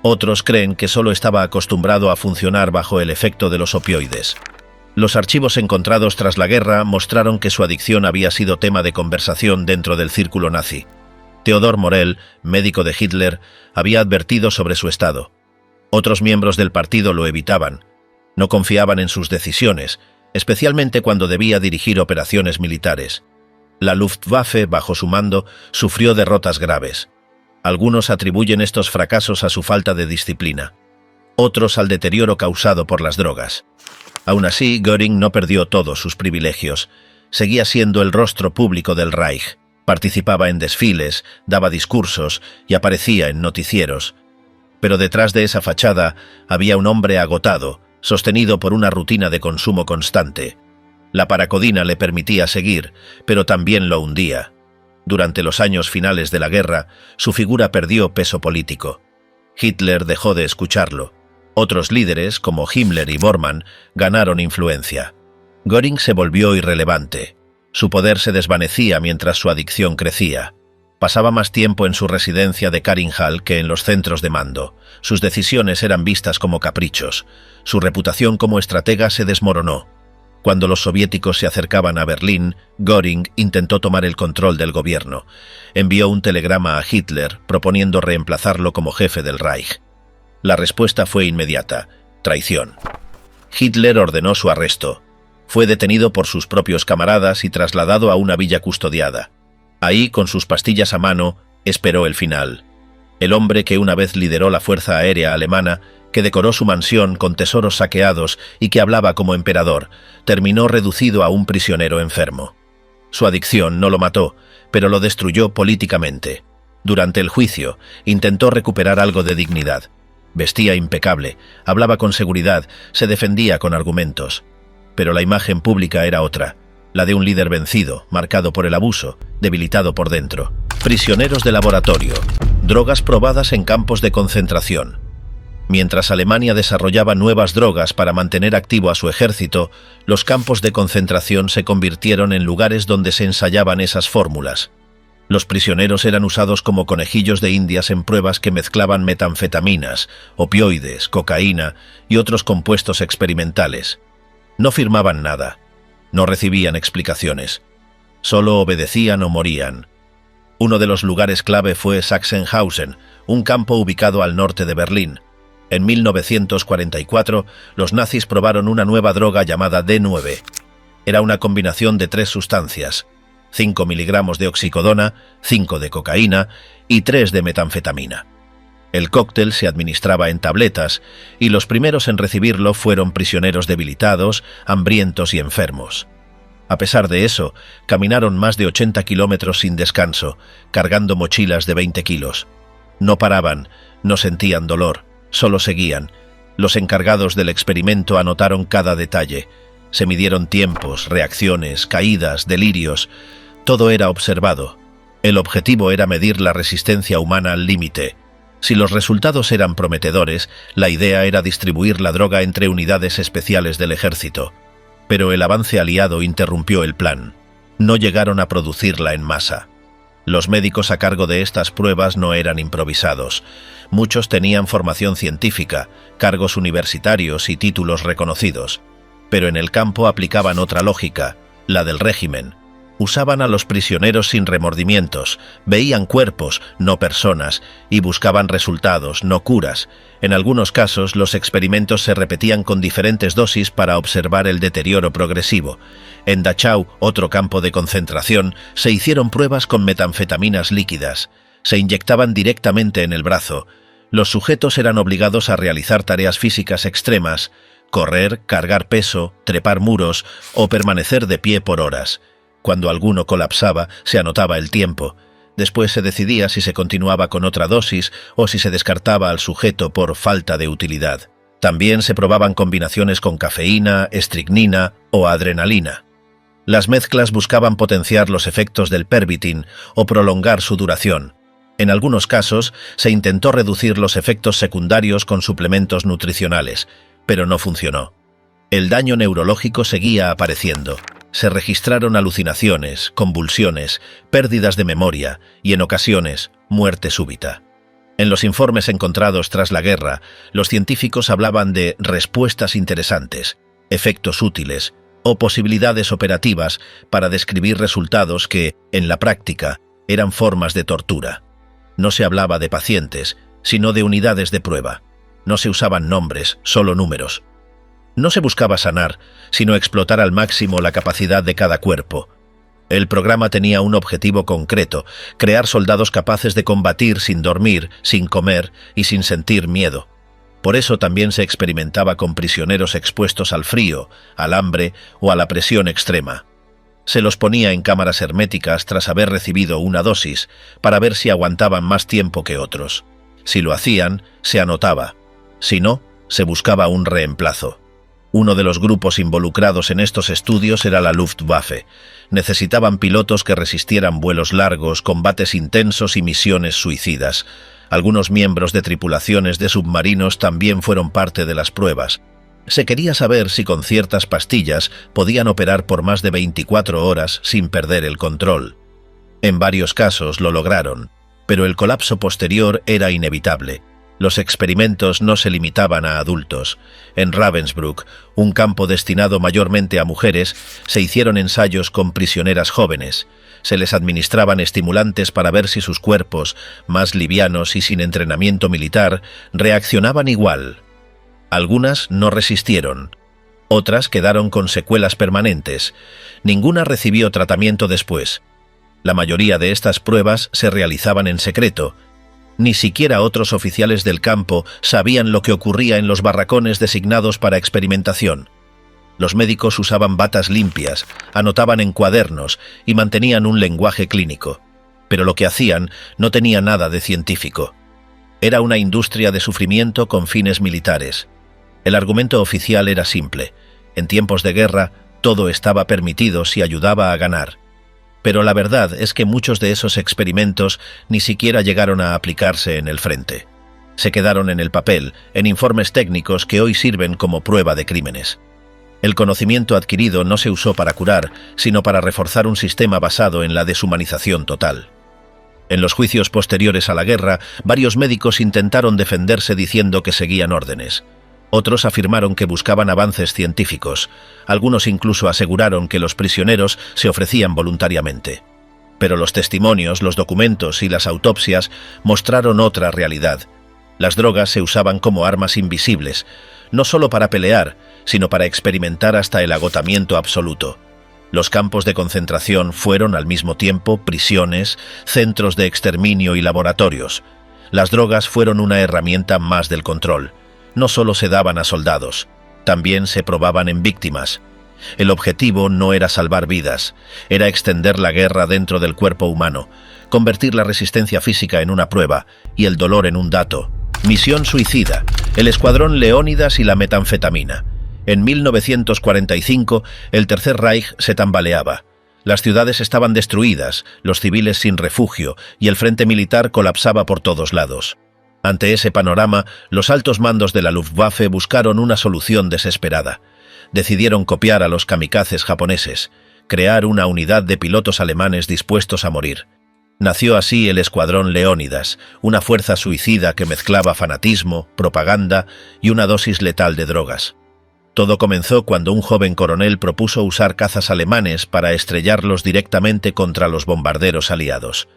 Otros creen que solo estaba acostumbrado a funcionar bajo el efecto de los opioides. Los archivos encontrados tras la guerra mostraron que su adicción había sido tema de conversación dentro del círculo nazi. Theodor Morell, médico de Hitler, había advertido sobre su estado. Otros miembros del partido lo evitaban. No confiaban en sus decisiones, especialmente cuando debía dirigir operaciones militares. La Luftwaffe, bajo su mando, sufrió derrotas graves. Algunos atribuyen estos fracasos a su falta de disciplina. Otros al deterioro causado por las drogas. Aún así, Göring no perdió todos sus privilegios. Seguía siendo el rostro público del Reich. Participaba en desfiles, daba discursos y aparecía en noticieros. Pero detrás de esa fachada había un hombre agotado, sostenido por una rutina de consumo constante. La paracodina le permitía seguir, pero también lo hundía. Durante los años finales de la guerra, su figura perdió peso político. Hitler dejó de escucharlo. Otros líderes, como Himmler y Bormann, ganaron influencia. Göring se volvió irrelevante. Su poder se desvanecía mientras su adicción crecía. Pasaba más tiempo en su residencia de Karinhall que en los centros de mando. Sus decisiones eran vistas como caprichos. Su reputación como estratega se desmoronó. Cuando los soviéticos se acercaban a Berlín, Göring intentó tomar el control del gobierno. Envió un telegrama a Hitler proponiendo reemplazarlo como jefe del Reich. La respuesta fue inmediata: traición. Hitler ordenó su arresto. Fue detenido por sus propios camaradas y trasladado a una villa custodiada. Ahí, con sus pastillas a mano, esperó el final. El hombre que una vez lideró la Fuerza Aérea Alemana, que decoró su mansión con tesoros saqueados y que hablaba como emperador, terminó reducido a un prisionero enfermo. Su adicción no lo mató, pero lo destruyó políticamente. Durante el juicio, intentó recuperar algo de dignidad. Vestía impecable, hablaba con seguridad, se defendía con argumentos. Pero la imagen pública era otra, la de un líder vencido, marcado por el abuso, debilitado por dentro. Prisioneros de laboratorio, drogas probadas en campos de concentración. Mientras Alemania desarrollaba nuevas drogas para mantener activo a su ejército, los campos de concentración se convirtieron en lugares donde se ensayaban esas fórmulas. Los prisioneros eran usados como conejillos de indias en pruebas que mezclaban metanfetaminas, opioides, cocaína y otros compuestos experimentales. No firmaban nada, no recibían explicaciones, solo obedecían o morían. Uno de los lugares clave fue Sachsenhausen, un campo ubicado al norte de Berlín. En 1944, los nazis probaron una nueva droga llamada D9. Era una combinación de 3 sustancias, 5 miligramos de oxicodona, 5 de cocaína y 3 de metanfetamina. El cóctel se administraba en tabletas y los primeros en recibirlo fueron prisioneros debilitados, hambrientos y enfermos. A pesar de eso, caminaron más de 80 kilómetros sin descanso, cargando mochilas de 20 kilos. No paraban, no sentían dolor. Solo seguían. Los encargados del experimento anotaron cada detalle. Se midieron tiempos, reacciones, caídas, delirios. Todo era observado. El objetivo era medir la resistencia humana al límite. Si los resultados eran prometedores, la idea era distribuir la droga entre unidades especiales del ejército. Pero el avance aliado interrumpió el plan. No llegaron a producirla en masa. Los médicos a cargo de estas pruebas no eran improvisados. Muchos tenían formación científica, cargos universitarios y títulos reconocidos. Pero en el campo aplicaban otra lógica, la del régimen. Usaban a los prisioneros sin remordimientos, veían cuerpos, no personas, y buscaban resultados, no curas. En algunos casos, los experimentos se repetían con diferentes dosis para observar el deterioro progresivo. En Dachau, otro campo de concentración, se hicieron pruebas con metanfetaminas líquidas. Se inyectaban directamente en el brazo. Los sujetos eran obligados a realizar tareas físicas extremas, correr, cargar peso, trepar muros o permanecer de pie por horas. Cuando alguno colapsaba, se anotaba el tiempo. Después se decidía si se continuaba con otra dosis o si se descartaba al sujeto por falta de utilidad. También se probaban combinaciones con cafeína, estricnina o adrenalina. Las mezclas buscaban potenciar los efectos del Pervitin o prolongar su duración. En algunos casos, se intentó reducir los efectos secundarios con suplementos nutricionales, pero no funcionó. El daño neurológico seguía apareciendo. Se registraron alucinaciones, convulsiones, pérdidas de memoria y, en ocasiones, muerte súbita. En los informes encontrados tras la guerra, los científicos hablaban de respuestas interesantes, efectos útiles o posibilidades operativas para describir resultados que, en la práctica, eran formas de tortura. No se hablaba de pacientes, sino de unidades de prueba. No se usaban nombres, solo números. No se buscaba sanar, sino explotar al máximo la capacidad de cada cuerpo. El programa tenía un objetivo concreto: crear soldados capaces de combatir sin dormir, sin comer y sin sentir miedo. Por eso también se experimentaba con prisioneros expuestos al frío, al hambre o a la presión extrema. Se los ponía en cámaras herméticas tras haber recibido una dosis, para ver si aguantaban más tiempo que otros. Si lo hacían, se anotaba. Si no, se buscaba un reemplazo. Uno de los grupos involucrados en estos estudios era la Luftwaffe. Necesitaban pilotos que resistieran vuelos largos, combates intensos y misiones suicidas. Algunos miembros de tripulaciones de submarinos también fueron parte de las pruebas. Se quería saber si con ciertas pastillas podían operar por más de 24 horas sin perder el control. En varios casos lo lograron, pero el colapso posterior era inevitable. Los experimentos no se limitaban a adultos. En Ravensbrück, un campo destinado mayormente a mujeres, se hicieron ensayos con prisioneras jóvenes. Se les administraban estimulantes para ver si sus cuerpos, más livianos y sin entrenamiento militar, reaccionaban igual. Algunas no resistieron. Otras quedaron con secuelas permanentes. Ninguna recibió tratamiento después. La mayoría de estas pruebas se realizaban en secreto. Ni siquiera otros oficiales del campo sabían lo que ocurría en los barracones designados para experimentación. Los médicos usaban batas limpias, anotaban en cuadernos y mantenían un lenguaje clínico. Pero lo que hacían no tenía nada de científico. Era una industria de sufrimiento con fines militares. El argumento oficial era simple. En tiempos de guerra, todo estaba permitido si ayudaba a ganar. Pero la verdad es que muchos de esos experimentos ni siquiera llegaron a aplicarse en el frente. Se quedaron en el papel, en informes técnicos que hoy sirven como prueba de crímenes. El conocimiento adquirido no se usó para curar, sino para reforzar un sistema basado en la deshumanización total. En los juicios posteriores a la guerra, varios médicos intentaron defenderse diciendo que seguían órdenes. Otros afirmaron que buscaban avances científicos. Algunos incluso aseguraron que los prisioneros se ofrecían voluntariamente. Pero los testimonios, los documentos y las autopsias mostraron otra realidad. Las drogas se usaban como armas invisibles, no solo para pelear, sino para experimentar hasta el agotamiento absoluto. Los campos de concentración fueron al mismo tiempo prisiones, centros de exterminio y laboratorios. Las drogas fueron una herramienta más del control. No solo se daban a soldados, también se probaban en víctimas. El objetivo no era salvar vidas, era extender la guerra dentro del cuerpo humano, convertir la resistencia física en una prueba y el dolor en un dato. Misión suicida, el escuadrón Leónidas y la metanfetamina. En 1945, el Tercer Reich se tambaleaba. Las ciudades estaban destruidas, los civiles sin refugio y el frente militar colapsaba por todos lados. Ante ese panorama, los altos mandos de la Luftwaffe buscaron una solución desesperada. Decidieron copiar a los kamikazes japoneses, crear una unidad de pilotos alemanes dispuestos a morir. Nació así el Escuadrón Leónidas, una fuerza suicida que mezclaba fanatismo, propaganda y una dosis letal de drogas. Todo comenzó cuando un joven coronel propuso usar cazas alemanes para estrellarlos directamente contra los bombarderos aliados.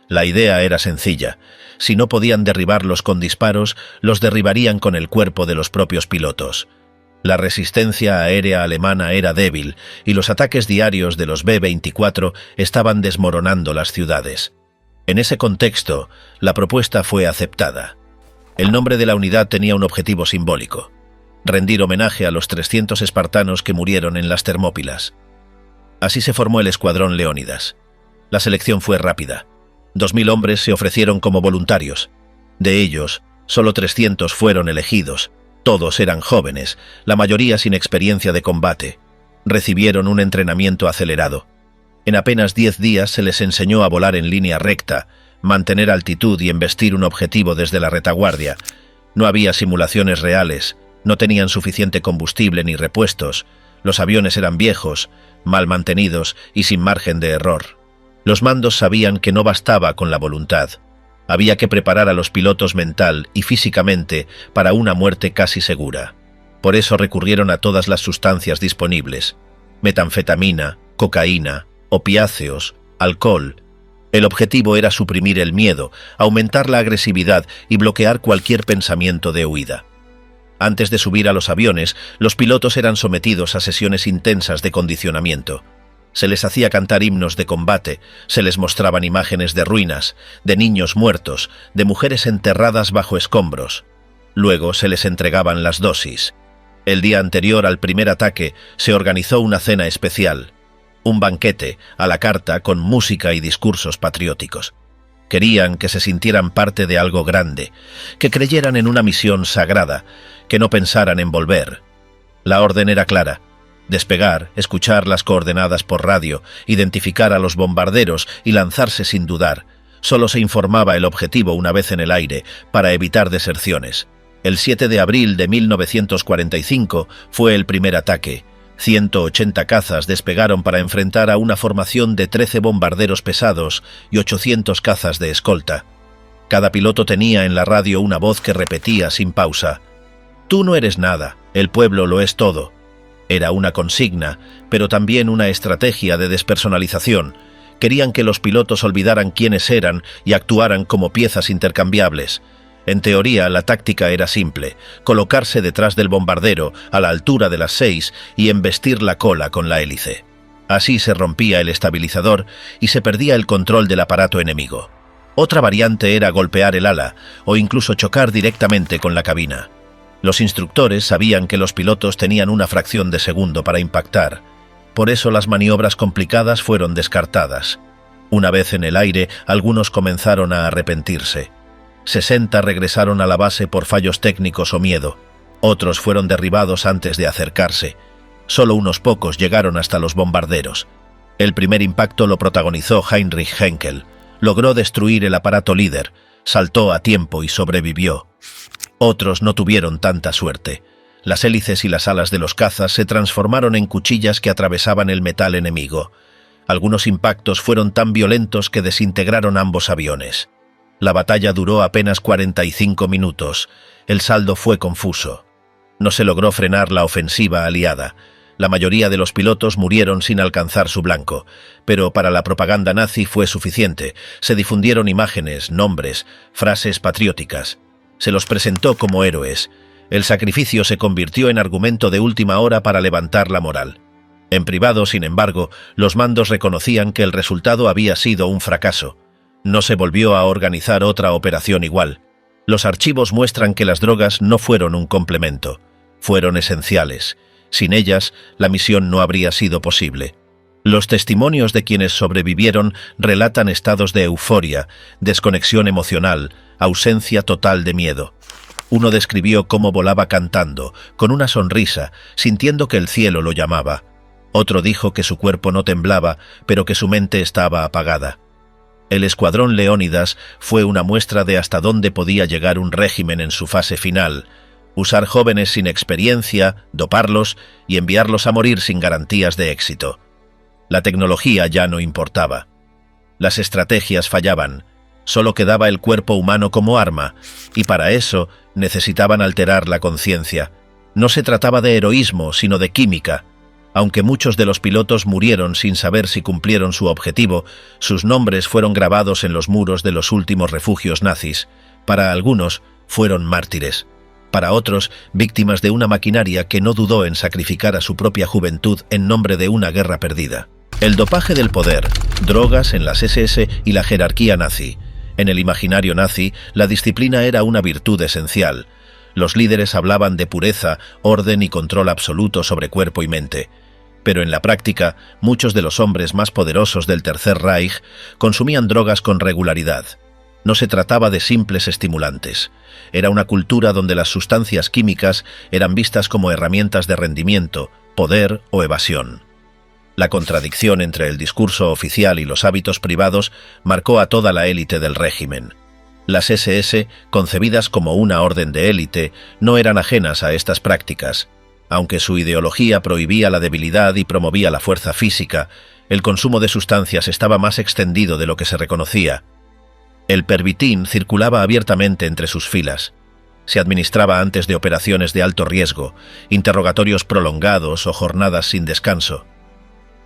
La idea era sencilla. Si no podían derribarlos con disparos, los derribarían con el cuerpo de los propios pilotos. La resistencia aérea alemana era débil y los ataques diarios de los B-24 estaban desmoronando las ciudades. En ese contexto, la propuesta fue aceptada. El nombre de la unidad tenía un objetivo simbólico: rendir homenaje a los 300 espartanos que murieron en las Termópilas. Así se formó el Escuadrón Leónidas. La selección fue rápida. 2000 hombres se ofrecieron como voluntarios. De ellos, solo 300 fueron elegidos. Todos eran jóvenes, la mayoría sin experiencia de combate. Recibieron un entrenamiento acelerado. En apenas 10 días se les enseñó a volar en línea recta, mantener altitud y embestir un objetivo desde la retaguardia. No había simulaciones reales, no tenían suficiente combustible ni repuestos, los aviones eran viejos, mal mantenidos y sin margen de error. Los mandos sabían que no bastaba con la voluntad. Había que preparar a los pilotos mental y físicamente para una muerte casi segura. Por eso recurrieron a todas las sustancias disponibles: metanfetamina, cocaína, opiáceos, alcohol. El objetivo era suprimir el miedo, aumentar la agresividad y bloquear cualquier pensamiento de huida. Antes de subir a los aviones, los pilotos eran sometidos a sesiones intensas de condicionamiento. Se les hacía cantar himnos de combate, se les mostraban imágenes de ruinas, de niños muertos, de mujeres enterradas bajo escombros. Luego se les entregaban las dosis. El día anterior al primer ataque se organizó una cena especial, un banquete a la carta con música y discursos patrióticos. Querían que se sintieran parte de algo grande, que creyeran en una misión sagrada, que no pensaran en volver. La orden era clara: despegar, escuchar las coordenadas por radio, identificar a los bombarderos y lanzarse sin dudar. Solo se informaba el objetivo una vez en el aire, para evitar deserciones. El 7 de abril de 1945 fue el primer ataque. 180 cazas despegaron para enfrentar a una formación de 13 bombarderos pesados y 800 cazas de escolta. Cada piloto tenía en la radio una voz que repetía sin pausa: «Tú no eres nada, el pueblo lo es todo». Era una consigna, pero también una estrategia de despersonalización. Querían que los pilotos olvidaran quiénes eran y actuaran como piezas intercambiables. En teoría, la táctica era simple: colocarse detrás del bombardero, a la altura de las 6, y embestir la cola con la hélice. Así se rompía el estabilizador y se perdía el control del aparato enemigo. Otra variante era golpear el ala o incluso chocar directamente con la cabina. Los instructores sabían que los pilotos tenían una fracción de segundo para impactar. Por eso las maniobras complicadas fueron descartadas. Una vez en el aire, algunos comenzaron a arrepentirse. 60 regresaron a la base por fallos técnicos o miedo. Otros fueron derribados antes de acercarse. Solo unos pocos llegaron hasta los bombarderos. El primer impacto lo protagonizó Heinrich Henkel. Logró destruir el aparato líder, saltó a tiempo y sobrevivió. Otros no tuvieron tanta suerte. Las hélices y las alas de los cazas se transformaron en cuchillas que atravesaban el metal enemigo. Algunos impactos fueron tan violentos que desintegraron ambos aviones. La batalla duró apenas 45 minutos. El saldo fue confuso. No se logró frenar la ofensiva aliada. La mayoría de los pilotos murieron sin alcanzar su blanco, pero para la propaganda nazi fue suficiente. Se difundieron imágenes, nombres, frases patrióticas. Se los presentó como héroes. El sacrificio se convirtió en argumento de última hora para levantar la moral. En privado, sin embargo, los mandos reconocían que el resultado había sido un fracaso. No se volvió a organizar otra operación igual. Los archivos muestran que las drogas no fueron un complemento. Fueron esenciales. Sin ellas, la misión no habría sido posible. Los testimonios de quienes sobrevivieron relatan estados de euforia, desconexión emocional, ausencia total de miedo. Uno describió cómo volaba cantando, con una sonrisa, sintiendo que el cielo lo llamaba. Otro dijo que su cuerpo no temblaba, pero que su mente estaba apagada. El Escuadrón Leónidas fue una muestra de hasta dónde podía llegar un régimen en su fase final. Usar jóvenes sin experiencia, doparlos y enviarlos a morir sin garantías de éxito. La tecnología ya no importaba. Las estrategias fallaban. Solo quedaba el cuerpo humano como arma, y para eso necesitaban alterar la conciencia. No se trataba de heroísmo, sino de química. Aunque muchos de los pilotos murieron sin saber si cumplieron su objetivo, sus nombres fueron grabados en los muros de los últimos refugios nazis. Para algunos, fueron mártires. Para otros, víctimas de una maquinaria que no dudó en sacrificar a su propia juventud en nombre de una guerra perdida. El dopaje del poder, drogas en las SS y la jerarquía nazi. En el imaginario nazi, la disciplina era una virtud esencial. Los líderes hablaban de pureza, orden y control absoluto sobre cuerpo y mente. Pero en la práctica, muchos de los hombres más poderosos del Tercer Reich consumían drogas con regularidad. No se trataba de simples estimulantes. Era una cultura donde las sustancias químicas eran vistas como herramientas de rendimiento, poder o evasión. La contradicción entre el discurso oficial y los hábitos privados marcó a toda la élite del régimen. Las SS, concebidas como una orden de élite, no eran ajenas a estas prácticas. Aunque su ideología prohibía la debilidad y promovía la fuerza física, el consumo de sustancias estaba más extendido de lo que se reconocía. El pervitin circulaba abiertamente entre sus filas. Se administraba antes de operaciones de alto riesgo, interrogatorios prolongados o jornadas sin descanso.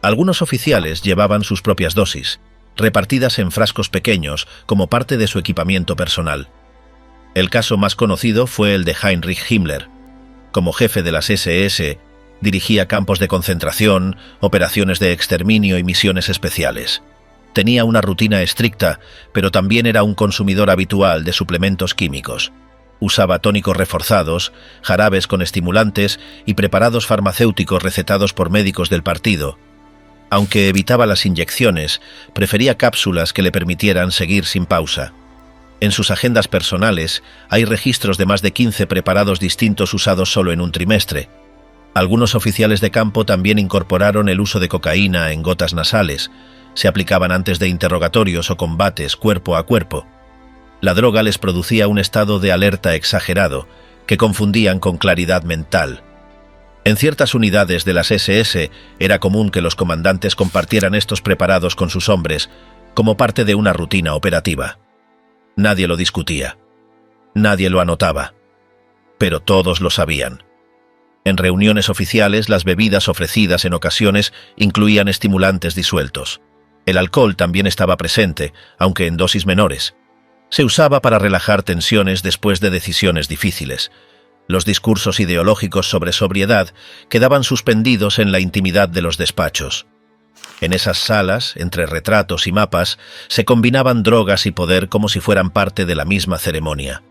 Algunos oficiales llevaban sus propias dosis, repartidas en frascos pequeños como parte de su equipamiento personal. El caso más conocido fue el de Heinrich Himmler. Como jefe de las SS, dirigía campos de concentración, operaciones de exterminio y misiones especiales. Tenía una rutina estricta, pero también era un consumidor habitual de suplementos químicos. Usaba tónicos reforzados, jarabes con estimulantes y preparados farmacéuticos recetados por médicos del partido. Aunque evitaba las inyecciones, prefería cápsulas que le permitieran seguir sin pausa. En sus agendas personales hay registros de más de 15 preparados distintos usados solo en un trimestre. Algunos oficiales de campo también incorporaron el uso de cocaína en gotas nasales. Se aplicaban antes de interrogatorios o combates cuerpo a cuerpo. La droga les producía un estado de alerta exagerado, que confundían con claridad mental. En ciertas unidades de las SS era común que los comandantes compartieran estos preparados con sus hombres, como parte de una rutina operativa. Nadie lo discutía. Nadie lo anotaba. Pero todos lo sabían. En reuniones oficiales, las bebidas ofrecidas en ocasiones incluían estimulantes disueltos. El alcohol también estaba presente, aunque en dosis menores. Se usaba para relajar tensiones después de decisiones difíciles. Los discursos ideológicos sobre sobriedad quedaban suspendidos en la intimidad de los despachos. En esas salas, entre retratos y mapas, se combinaban drogas y poder como si fueran parte de la misma ceremonia.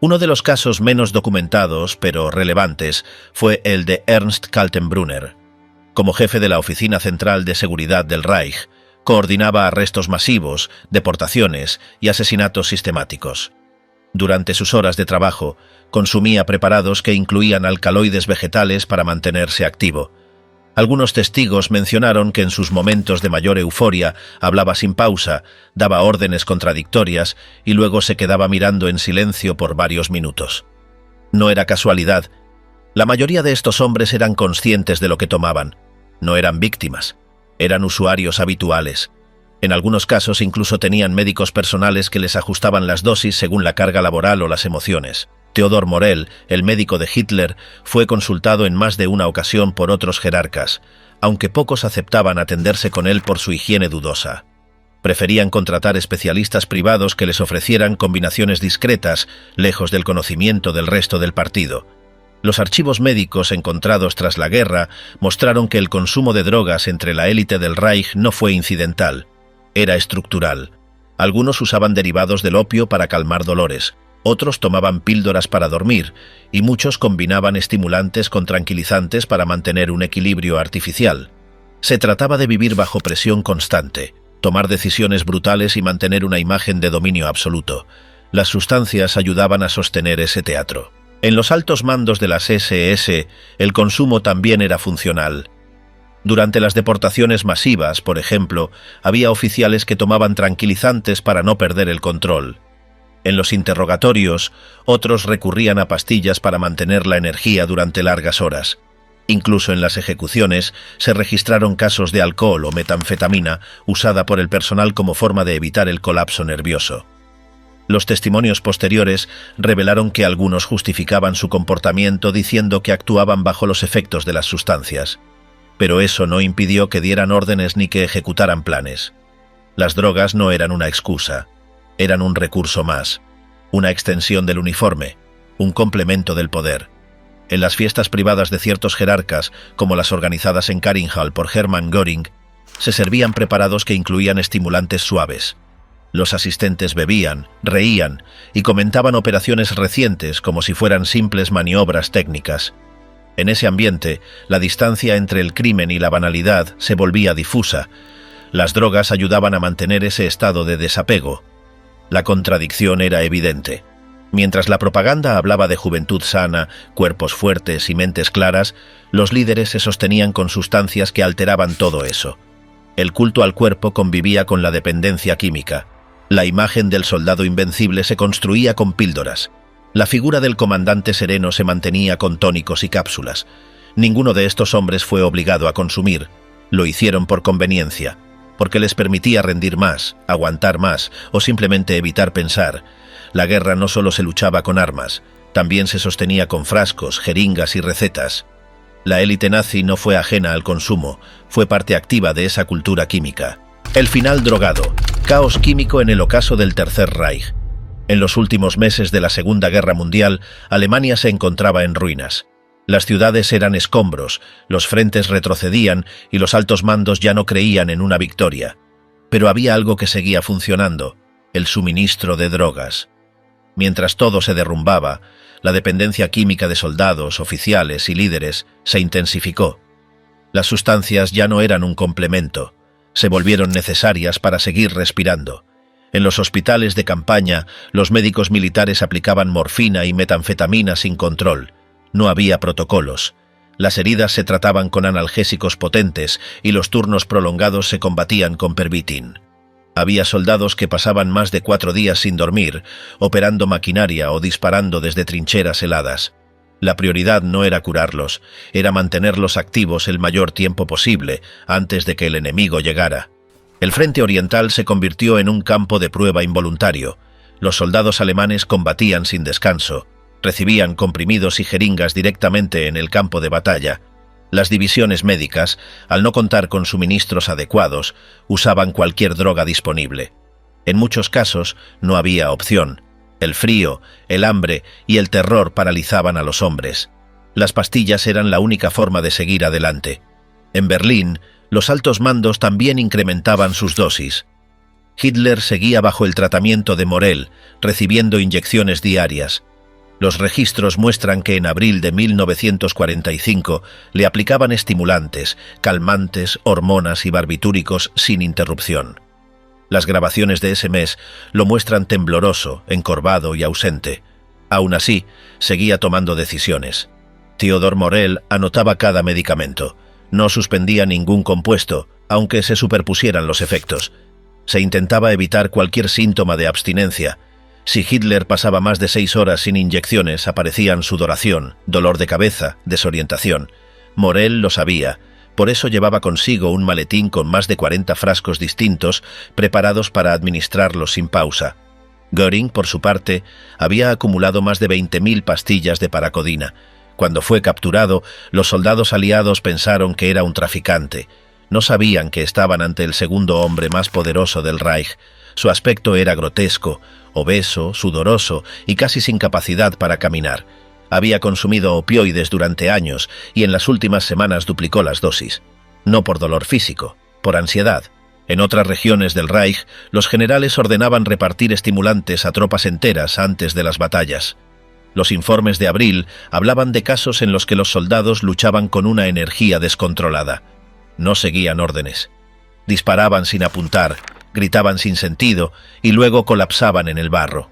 Uno de los casos menos documentados, pero relevantes, fue el de Ernst Kaltenbrunner. Como jefe de la Oficina Central de Seguridad del Reich, coordinaba arrestos masivos, deportaciones y asesinatos sistemáticos. Durante sus horas de trabajo, consumía preparados que incluían alcaloides vegetales para mantenerse activo. Algunos testigos mencionaron que en sus momentos de mayor euforia hablaba sin pausa, daba órdenes contradictorias y luego se quedaba mirando en silencio por varios minutos. No era casualidad. La mayoría de estos hombres eran conscientes de lo que tomaban. No eran víctimas. Eran usuarios habituales. En algunos casos incluso tenían médicos personales que les ajustaban las dosis según la carga laboral o las emociones. Theodor Morell, el médico de Hitler, fue consultado en más de una ocasión por otros jerarcas, aunque pocos aceptaban atenderse con él por su higiene dudosa. Preferían contratar especialistas privados que les ofrecieran combinaciones discretas, lejos del conocimiento del resto del partido. Los archivos médicos encontrados tras la guerra mostraron que el consumo de drogas entre la élite del Reich no fue incidental, era estructural. Algunos usaban derivados del opio para calmar dolores, otros tomaban píldoras para dormir y muchos combinaban estimulantes con tranquilizantes para mantener un equilibrio artificial. Se trataba de vivir bajo presión constante, tomar decisiones brutales y mantener una imagen de dominio absoluto. Las sustancias ayudaban a sostener ese teatro. En los altos mandos de las SS, el consumo también era funcional. Durante las deportaciones masivas, por ejemplo, había oficiales que tomaban tranquilizantes para no perder el control. En los interrogatorios, otros recurrían a pastillas para mantener la energía durante largas horas. Incluso en las ejecuciones se registraron casos de alcohol o metanfetamina usada por el personal como forma de evitar el colapso nervioso. Los testimonios posteriores revelaron que algunos justificaban su comportamiento diciendo que actuaban bajo los efectos de las sustancias. Pero eso no impidió que dieran órdenes ni que ejecutaran planes. Las drogas no eran una excusa. Eran un recurso más, una extensión del uniforme, un complemento del poder. En las fiestas privadas de ciertos jerarcas, como las organizadas en Karinhall por Hermann Göring, se servían preparados que incluían estimulantes suaves. Los asistentes bebían, reían y comentaban operaciones recientes como si fueran simples maniobras técnicas. En ese ambiente, la distancia entre el crimen y la banalidad se volvía difusa. Las drogas ayudaban a mantener ese estado de desapego. La contradicción era evidente. Mientras la propaganda hablaba de juventud sana, cuerpos fuertes y mentes claras, los líderes se sostenían con sustancias que alteraban todo eso. El culto al cuerpo convivía con la dependencia química. La imagen del soldado invencible se construía con píldoras. La figura del comandante sereno se mantenía con tónicos y cápsulas. Ninguno de estos hombres fue obligado a consumir. Lo hicieron por conveniencia, porque les permitía rendir más, aguantar más o simplemente evitar pensar. La guerra no solo se luchaba con armas, también se sostenía con frascos, jeringas y recetas. La élite nazi no fue ajena al consumo, fue parte activa de esa cultura química. El final drogado, caos químico en el ocaso del Tercer Reich. En los últimos meses de la Segunda Guerra Mundial, Alemania se encontraba en ruinas. Las ciudades eran escombros, los frentes retrocedían y los altos mandos ya no creían en una victoria. Pero había algo que seguía funcionando, el suministro de drogas. Mientras todo se derrumbaba, la dependencia química de soldados, oficiales y líderes se intensificó. Las sustancias ya no eran un complemento, se volvieron necesarias para seguir respirando. En los hospitales de campaña, los médicos militares aplicaban morfina y metanfetamina sin control. No había protocolos. Las heridas se trataban con analgésicos potentes y los turnos prolongados se combatían con Pervitin. Había soldados que pasaban más de 4 días sin dormir, operando maquinaria o disparando desde trincheras heladas. La prioridad no era curarlos, era mantenerlos activos el mayor tiempo posible antes de que el enemigo llegara. El frente oriental se convirtió en un campo de prueba involuntario. Los soldados alemanes combatían sin descanso. Recibían comprimidos y jeringas directamente en el campo de batalla. Las divisiones médicas, al no contar con suministros adecuados, usaban cualquier droga disponible. En muchos casos no había opción. El frío, el hambre y el terror paralizaban a los hombres. Las pastillas eran la única forma de seguir adelante. En Berlín, Los altos mandos también incrementaban sus dosis. Hitler seguía bajo el tratamiento de Morell, recibiendo inyecciones diarias. Los registros muestran que en abril de 1945 le aplicaban estimulantes, calmantes, hormonas y barbitúricos sin interrupción. Las grabaciones de ese mes lo muestran tembloroso, encorvado y ausente. Aún así, seguía tomando decisiones. Theodor Morell anotaba cada medicamento. No suspendía ningún compuesto, aunque se superpusieran los efectos. Se intentaba evitar cualquier síntoma de abstinencia. Si Hitler pasaba más de 6 horas sin inyecciones, aparecían sudoración, dolor de cabeza, desorientación. Morell lo sabía, por eso llevaba consigo un maletín con más de 40 frascos distintos, preparados para administrarlos sin pausa. Göring, por su parte, había acumulado más de 20.000 pastillas de paracodina. Cuando fue capturado, los soldados aliados pensaron que era un traficante. No sabían que estaban ante el segundo hombre más poderoso del Reich. Su aspecto era grotesco, obeso, sudoroso y casi sin capacidad para caminar. Había consumido opioides durante años y en las últimas semanas duplicó las dosis. No por dolor físico, por ansiedad. En otras regiones del Reich, los generales ordenaban repartir estimulantes a tropas enteras antes de las batallas. Los informes de abril hablaban de casos en los que los soldados luchaban con una energía descontrolada. No seguían órdenes. Disparaban sin apuntar, gritaban sin sentido y luego colapsaban en el barro.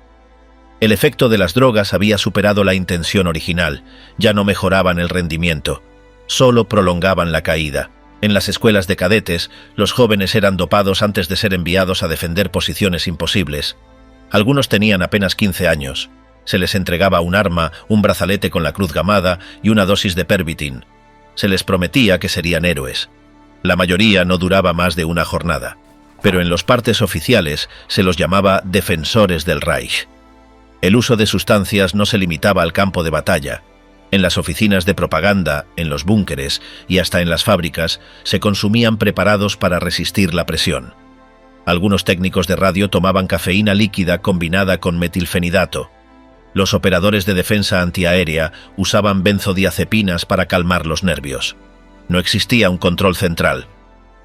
El efecto de las drogas había superado la intención original, ya no mejoraban el rendimiento, solo prolongaban la caída. En las escuelas de cadetes, los jóvenes eran dopados antes de ser enviados a defender posiciones imposibles. Algunos tenían apenas 15 años. Se les entregaba un arma, un brazalete con la cruz gamada y una dosis de Pervitin. Se les prometía que serían héroes. La mayoría no duraba más de una jornada, pero en los partes oficiales se los llamaba defensores del Reich. El uso de sustancias no se limitaba al campo de batalla. En las oficinas de propaganda, en los búnkeres y hasta en las fábricas se consumían preparados para resistir la presión. Algunos técnicos de radio tomaban cafeína líquida combinada con metilfenidato. Los operadores de defensa antiaérea usaban benzodiazepinas para calmar los nervios. No existía un control central.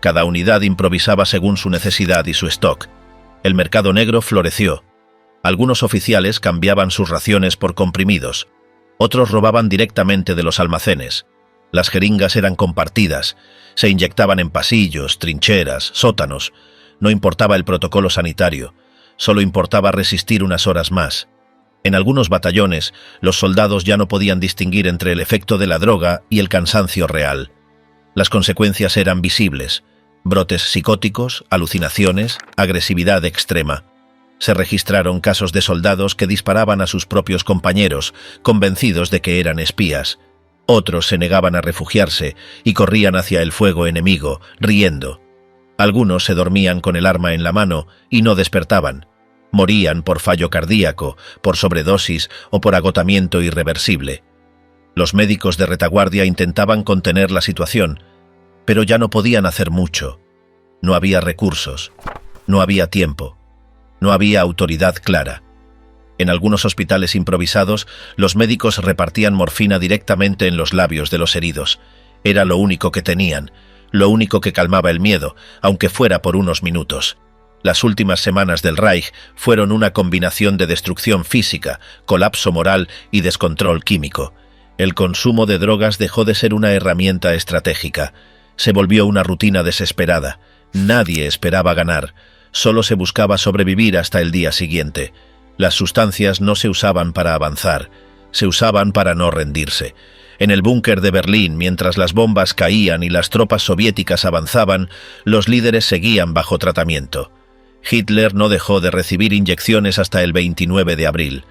Cada unidad improvisaba según su necesidad y su stock. El mercado negro floreció. Algunos oficiales cambiaban sus raciones por comprimidos. Otros robaban directamente de los almacenes. Las jeringas eran compartidas. Se inyectaban en pasillos, trincheras, sótanos. No importaba el protocolo sanitario. Solo importaba resistir unas horas más. En algunos batallones, los soldados ya no podían distinguir entre el efecto de la droga y el cansancio real. Las consecuencias eran visibles: brotes psicóticos, alucinaciones, agresividad extrema. Se registraron casos de soldados que disparaban a sus propios compañeros, convencidos de que eran espías. Otros se negaban a refugiarse y corrían hacia el fuego enemigo, riendo. Algunos se dormían con el arma en la mano y no despertaban. Morían por fallo cardíaco, por sobredosis o por agotamiento irreversible. Los médicos de retaguardia intentaban contener la situación, pero ya no podían hacer mucho. No había recursos, no había tiempo, no había autoridad clara. En algunos hospitales improvisados, los médicos repartían morfina directamente en los labios de los heridos. Era lo único que tenían, lo único que calmaba el miedo, aunque fuera por unos minutos. Las últimas semanas del Reich fueron una combinación de destrucción física, colapso moral y descontrol químico. El consumo de drogas dejó de ser una herramienta estratégica. Se volvió una rutina desesperada. Nadie esperaba ganar. Solo se buscaba sobrevivir hasta el día siguiente. Las sustancias no se usaban para avanzar. Se usaban para no rendirse. En el búnker de Berlín, mientras las bombas caían y las tropas soviéticas avanzaban, los líderes seguían bajo tratamiento. Hitler no dejó de recibir inyecciones hasta el 29 de abril.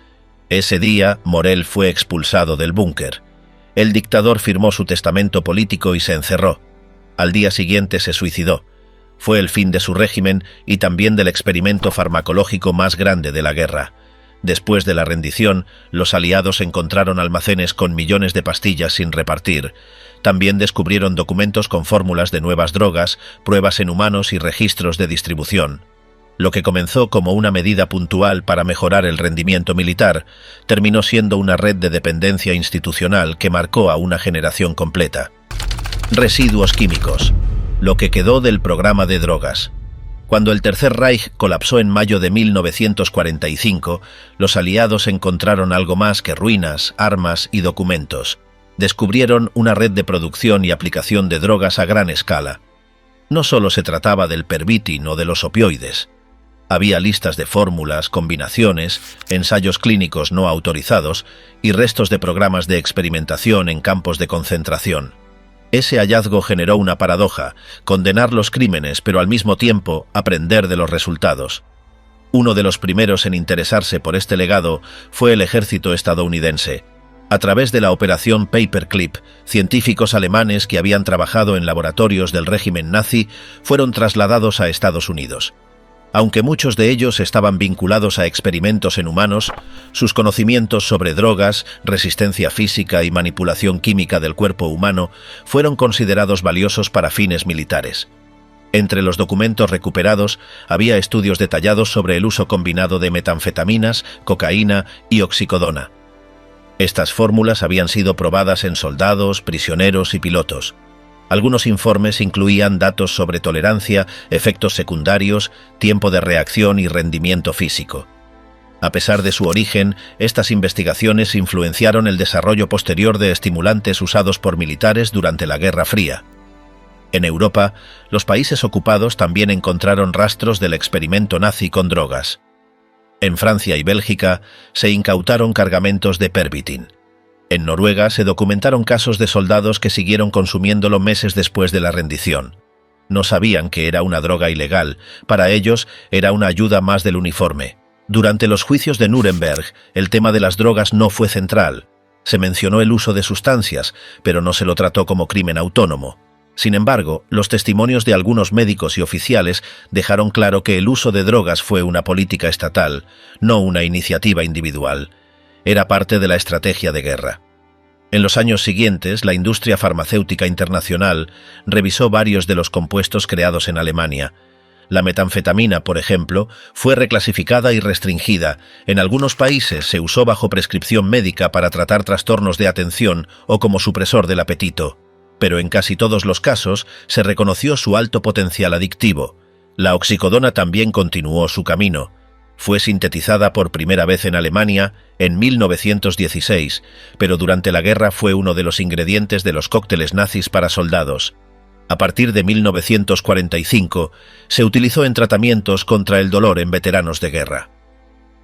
Ese día, Morell fue expulsado del búnker. El dictador firmó su testamento político y se encerró. Al día siguiente se suicidó. Fue el fin de su régimen y también del experimento farmacológico más grande de la guerra. Después de la rendición, los aliados encontraron almacenes con millones de pastillas sin repartir. También descubrieron documentos con fórmulas de nuevas drogas, pruebas en humanos y registros de distribución. Lo que comenzó como una medida puntual para mejorar el rendimiento militar, terminó siendo una red de dependencia institucional que marcó a una generación completa. Residuos químicos. lo que quedó del programa de drogas. Cuando el Tercer Reich colapsó en mayo de 1945, los aliados encontraron algo más que ruinas, armas y documentos. Descubrieron una red de producción y aplicación de drogas a gran escala. No solo se trataba del Pervitin o de los opioides. Había listas de fórmulas, combinaciones, ensayos clínicos no autorizados y restos de programas de experimentación en campos de concentración. Ese hallazgo generó una paradoja: condenar los crímenes, pero al mismo tiempo aprender de los resultados. Uno de los primeros en interesarse por este legado fue el ejército estadounidense. A través de la operación Paperclip, científicos alemanes que habían trabajado en laboratorios del régimen nazi fueron trasladados a Estados Unidos. Aunque muchos de ellos estaban vinculados a experimentos en humanos, sus conocimientos sobre drogas, resistencia física y manipulación química del cuerpo humano fueron considerados valiosos para fines militares. Entre los documentos recuperados había estudios detallados sobre el uso combinado de metanfetaminas, cocaína y oxicodona. Estas fórmulas habían sido probadas en soldados, prisioneros y pilotos. Algunos informes incluían datos sobre tolerancia, efectos secundarios, tiempo de reacción y rendimiento físico. A pesar de su origen, estas investigaciones influenciaron el desarrollo posterior de estimulantes usados por militares durante la Guerra Fría. En Europa, los países ocupados también encontraron rastros del experimento nazi con drogas. En Francia y Bélgica se incautaron cargamentos de Pervitin. En Noruega se documentaron casos de soldados que siguieron consumiéndolo meses después de la rendición. No sabían que era una droga ilegal, para ellos era una ayuda más del uniforme. Durante los juicios de Nuremberg, el tema de las drogas no fue central. Se mencionó el uso de sustancias, pero no se lo trató como crimen autónomo. Sin embargo, los testimonios de algunos médicos y oficiales dejaron claro que el uso de drogas fue una política estatal, no una iniciativa individual. Era parte de la estrategia de guerra. En los años siguientes, la industria farmacéutica internacional revisó varios de los compuestos creados en Alemania. La metanfetamina, por ejemplo, fue reclasificada y restringida. En algunos países se usó bajo prescripción médica para tratar trastornos de atención o como supresor del apetito. Pero en casi todos los casos se reconoció su alto potencial adictivo. La oxicodona también continuó su camino. Fue sintetizada por primera vez en Alemania en 1916, pero durante la guerra fue uno de los ingredientes de los cócteles nazis para soldados. A partir de 1945, se utilizó en tratamientos contra el dolor en veteranos de guerra.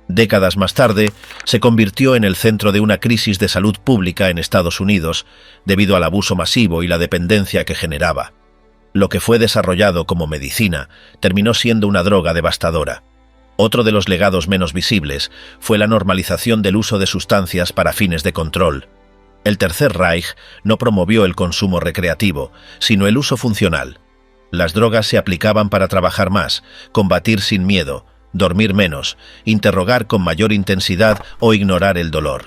Décadas más tarde, se convirtió en el centro de una crisis de salud pública en Estados Unidos, debido al abuso masivo y la dependencia que generaba. Lo que fue desarrollado como medicina terminó siendo una droga devastadora. Otro de los legados menos visibles fue la normalización del uso de sustancias para fines de control. El Tercer Reich no promovió el consumo recreativo, sino el uso funcional. Las drogas se aplicaban para trabajar más, combatir sin miedo, dormir menos, interrogar con mayor intensidad o ignorar el dolor.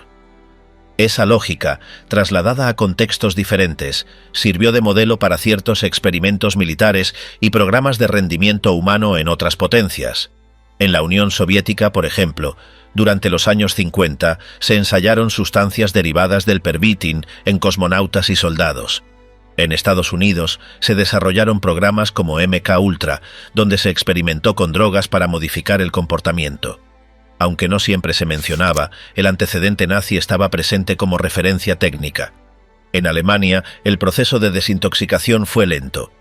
Esa lógica, trasladada a contextos diferentes, sirvió de modelo para ciertos experimentos militares y programas de rendimiento humano en otras potencias. En la Unión Soviética, por ejemplo, durante los años 50 se ensayaron sustancias derivadas del Pervitin en cosmonautas y soldados. En Estados Unidos se desarrollaron programas como MK-Ultra, donde se experimentó con drogas para modificar el comportamiento. Aunque no siempre se mencionaba, el antecedente nazi estaba presente como referencia técnica. En Alemania, el proceso de desintoxicación fue lento.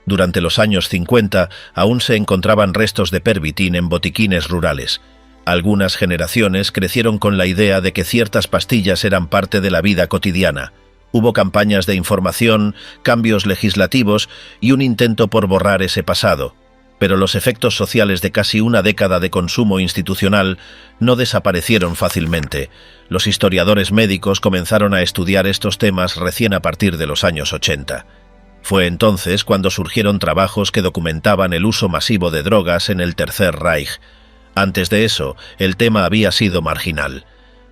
Durante los años 50 aún se encontraban restos de Pervitin en botiquines rurales. Algunas generaciones crecieron con la idea de que ciertas pastillas eran parte de la vida cotidiana. Hubo campañas de información, cambios legislativos y un intento por borrar ese pasado. Pero los efectos sociales de casi una década de consumo institucional no desaparecieron fácilmente. Los historiadores médicos comenzaron a estudiar estos temas recién a partir de los años 80. Fue entonces cuando surgieron trabajos que documentaban el uso masivo de drogas en el Tercer Reich. Antes de eso, el tema había sido marginal.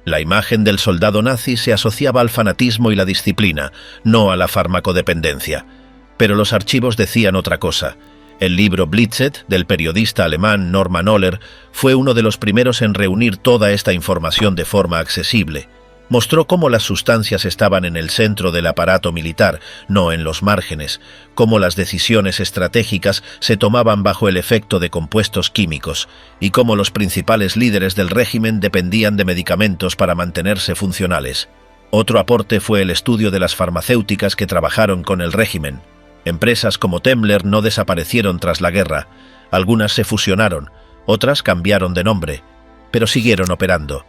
La imagen del soldado nazi se asociaba al fanatismo y la disciplina, no a la farmacodependencia. Pero los archivos decían otra cosa. El libro Blitzet, del periodista alemán Norman Ohler, fue uno de los primeros en reunir toda esta información de forma accesible. Mostró cómo las sustancias estaban en el centro del aparato militar, no en los márgenes, cómo las decisiones estratégicas se tomaban bajo el efecto de compuestos químicos, y cómo los principales líderes del régimen dependían de medicamentos para mantenerse funcionales. Otro aporte fue el estudio de las farmacéuticas que trabajaron con el régimen. Empresas como Temmler no desaparecieron tras la guerra, algunas se fusionaron, otras cambiaron de nombre, pero siguieron operando.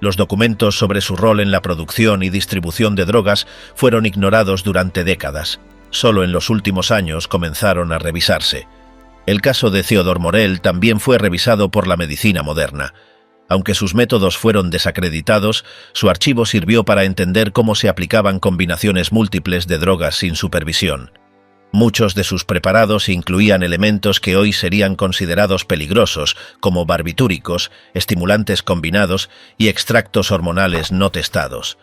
Los documentos sobre su rol en la producción y distribución de drogas fueron ignorados durante décadas. Solo en los últimos años comenzaron a revisarse. El caso de Theodor Morell también fue revisado por la medicina moderna. Aunque sus métodos fueron desacreditados, su archivo sirvió para entender cómo se aplicaban combinaciones múltiples de drogas sin supervisión. Muchos de sus preparados incluían elementos que hoy serían considerados peligrosos, como barbitúricos, estimulantes combinados y extractos hormonales no testados.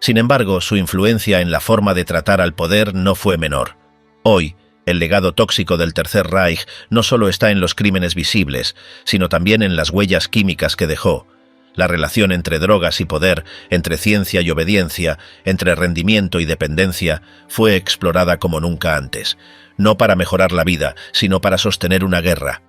Sin embargo, su influencia en la forma de tratar al poder no fue menor. Hoy, el legado tóxico del Tercer Reich no solo está en los crímenes visibles, sino también en las huellas químicas que dejó. La relación entre drogas y poder, entre ciencia y obediencia, entre rendimiento y dependencia, fue explorada como nunca antes, no para mejorar la vida, sino para sostener una guerra.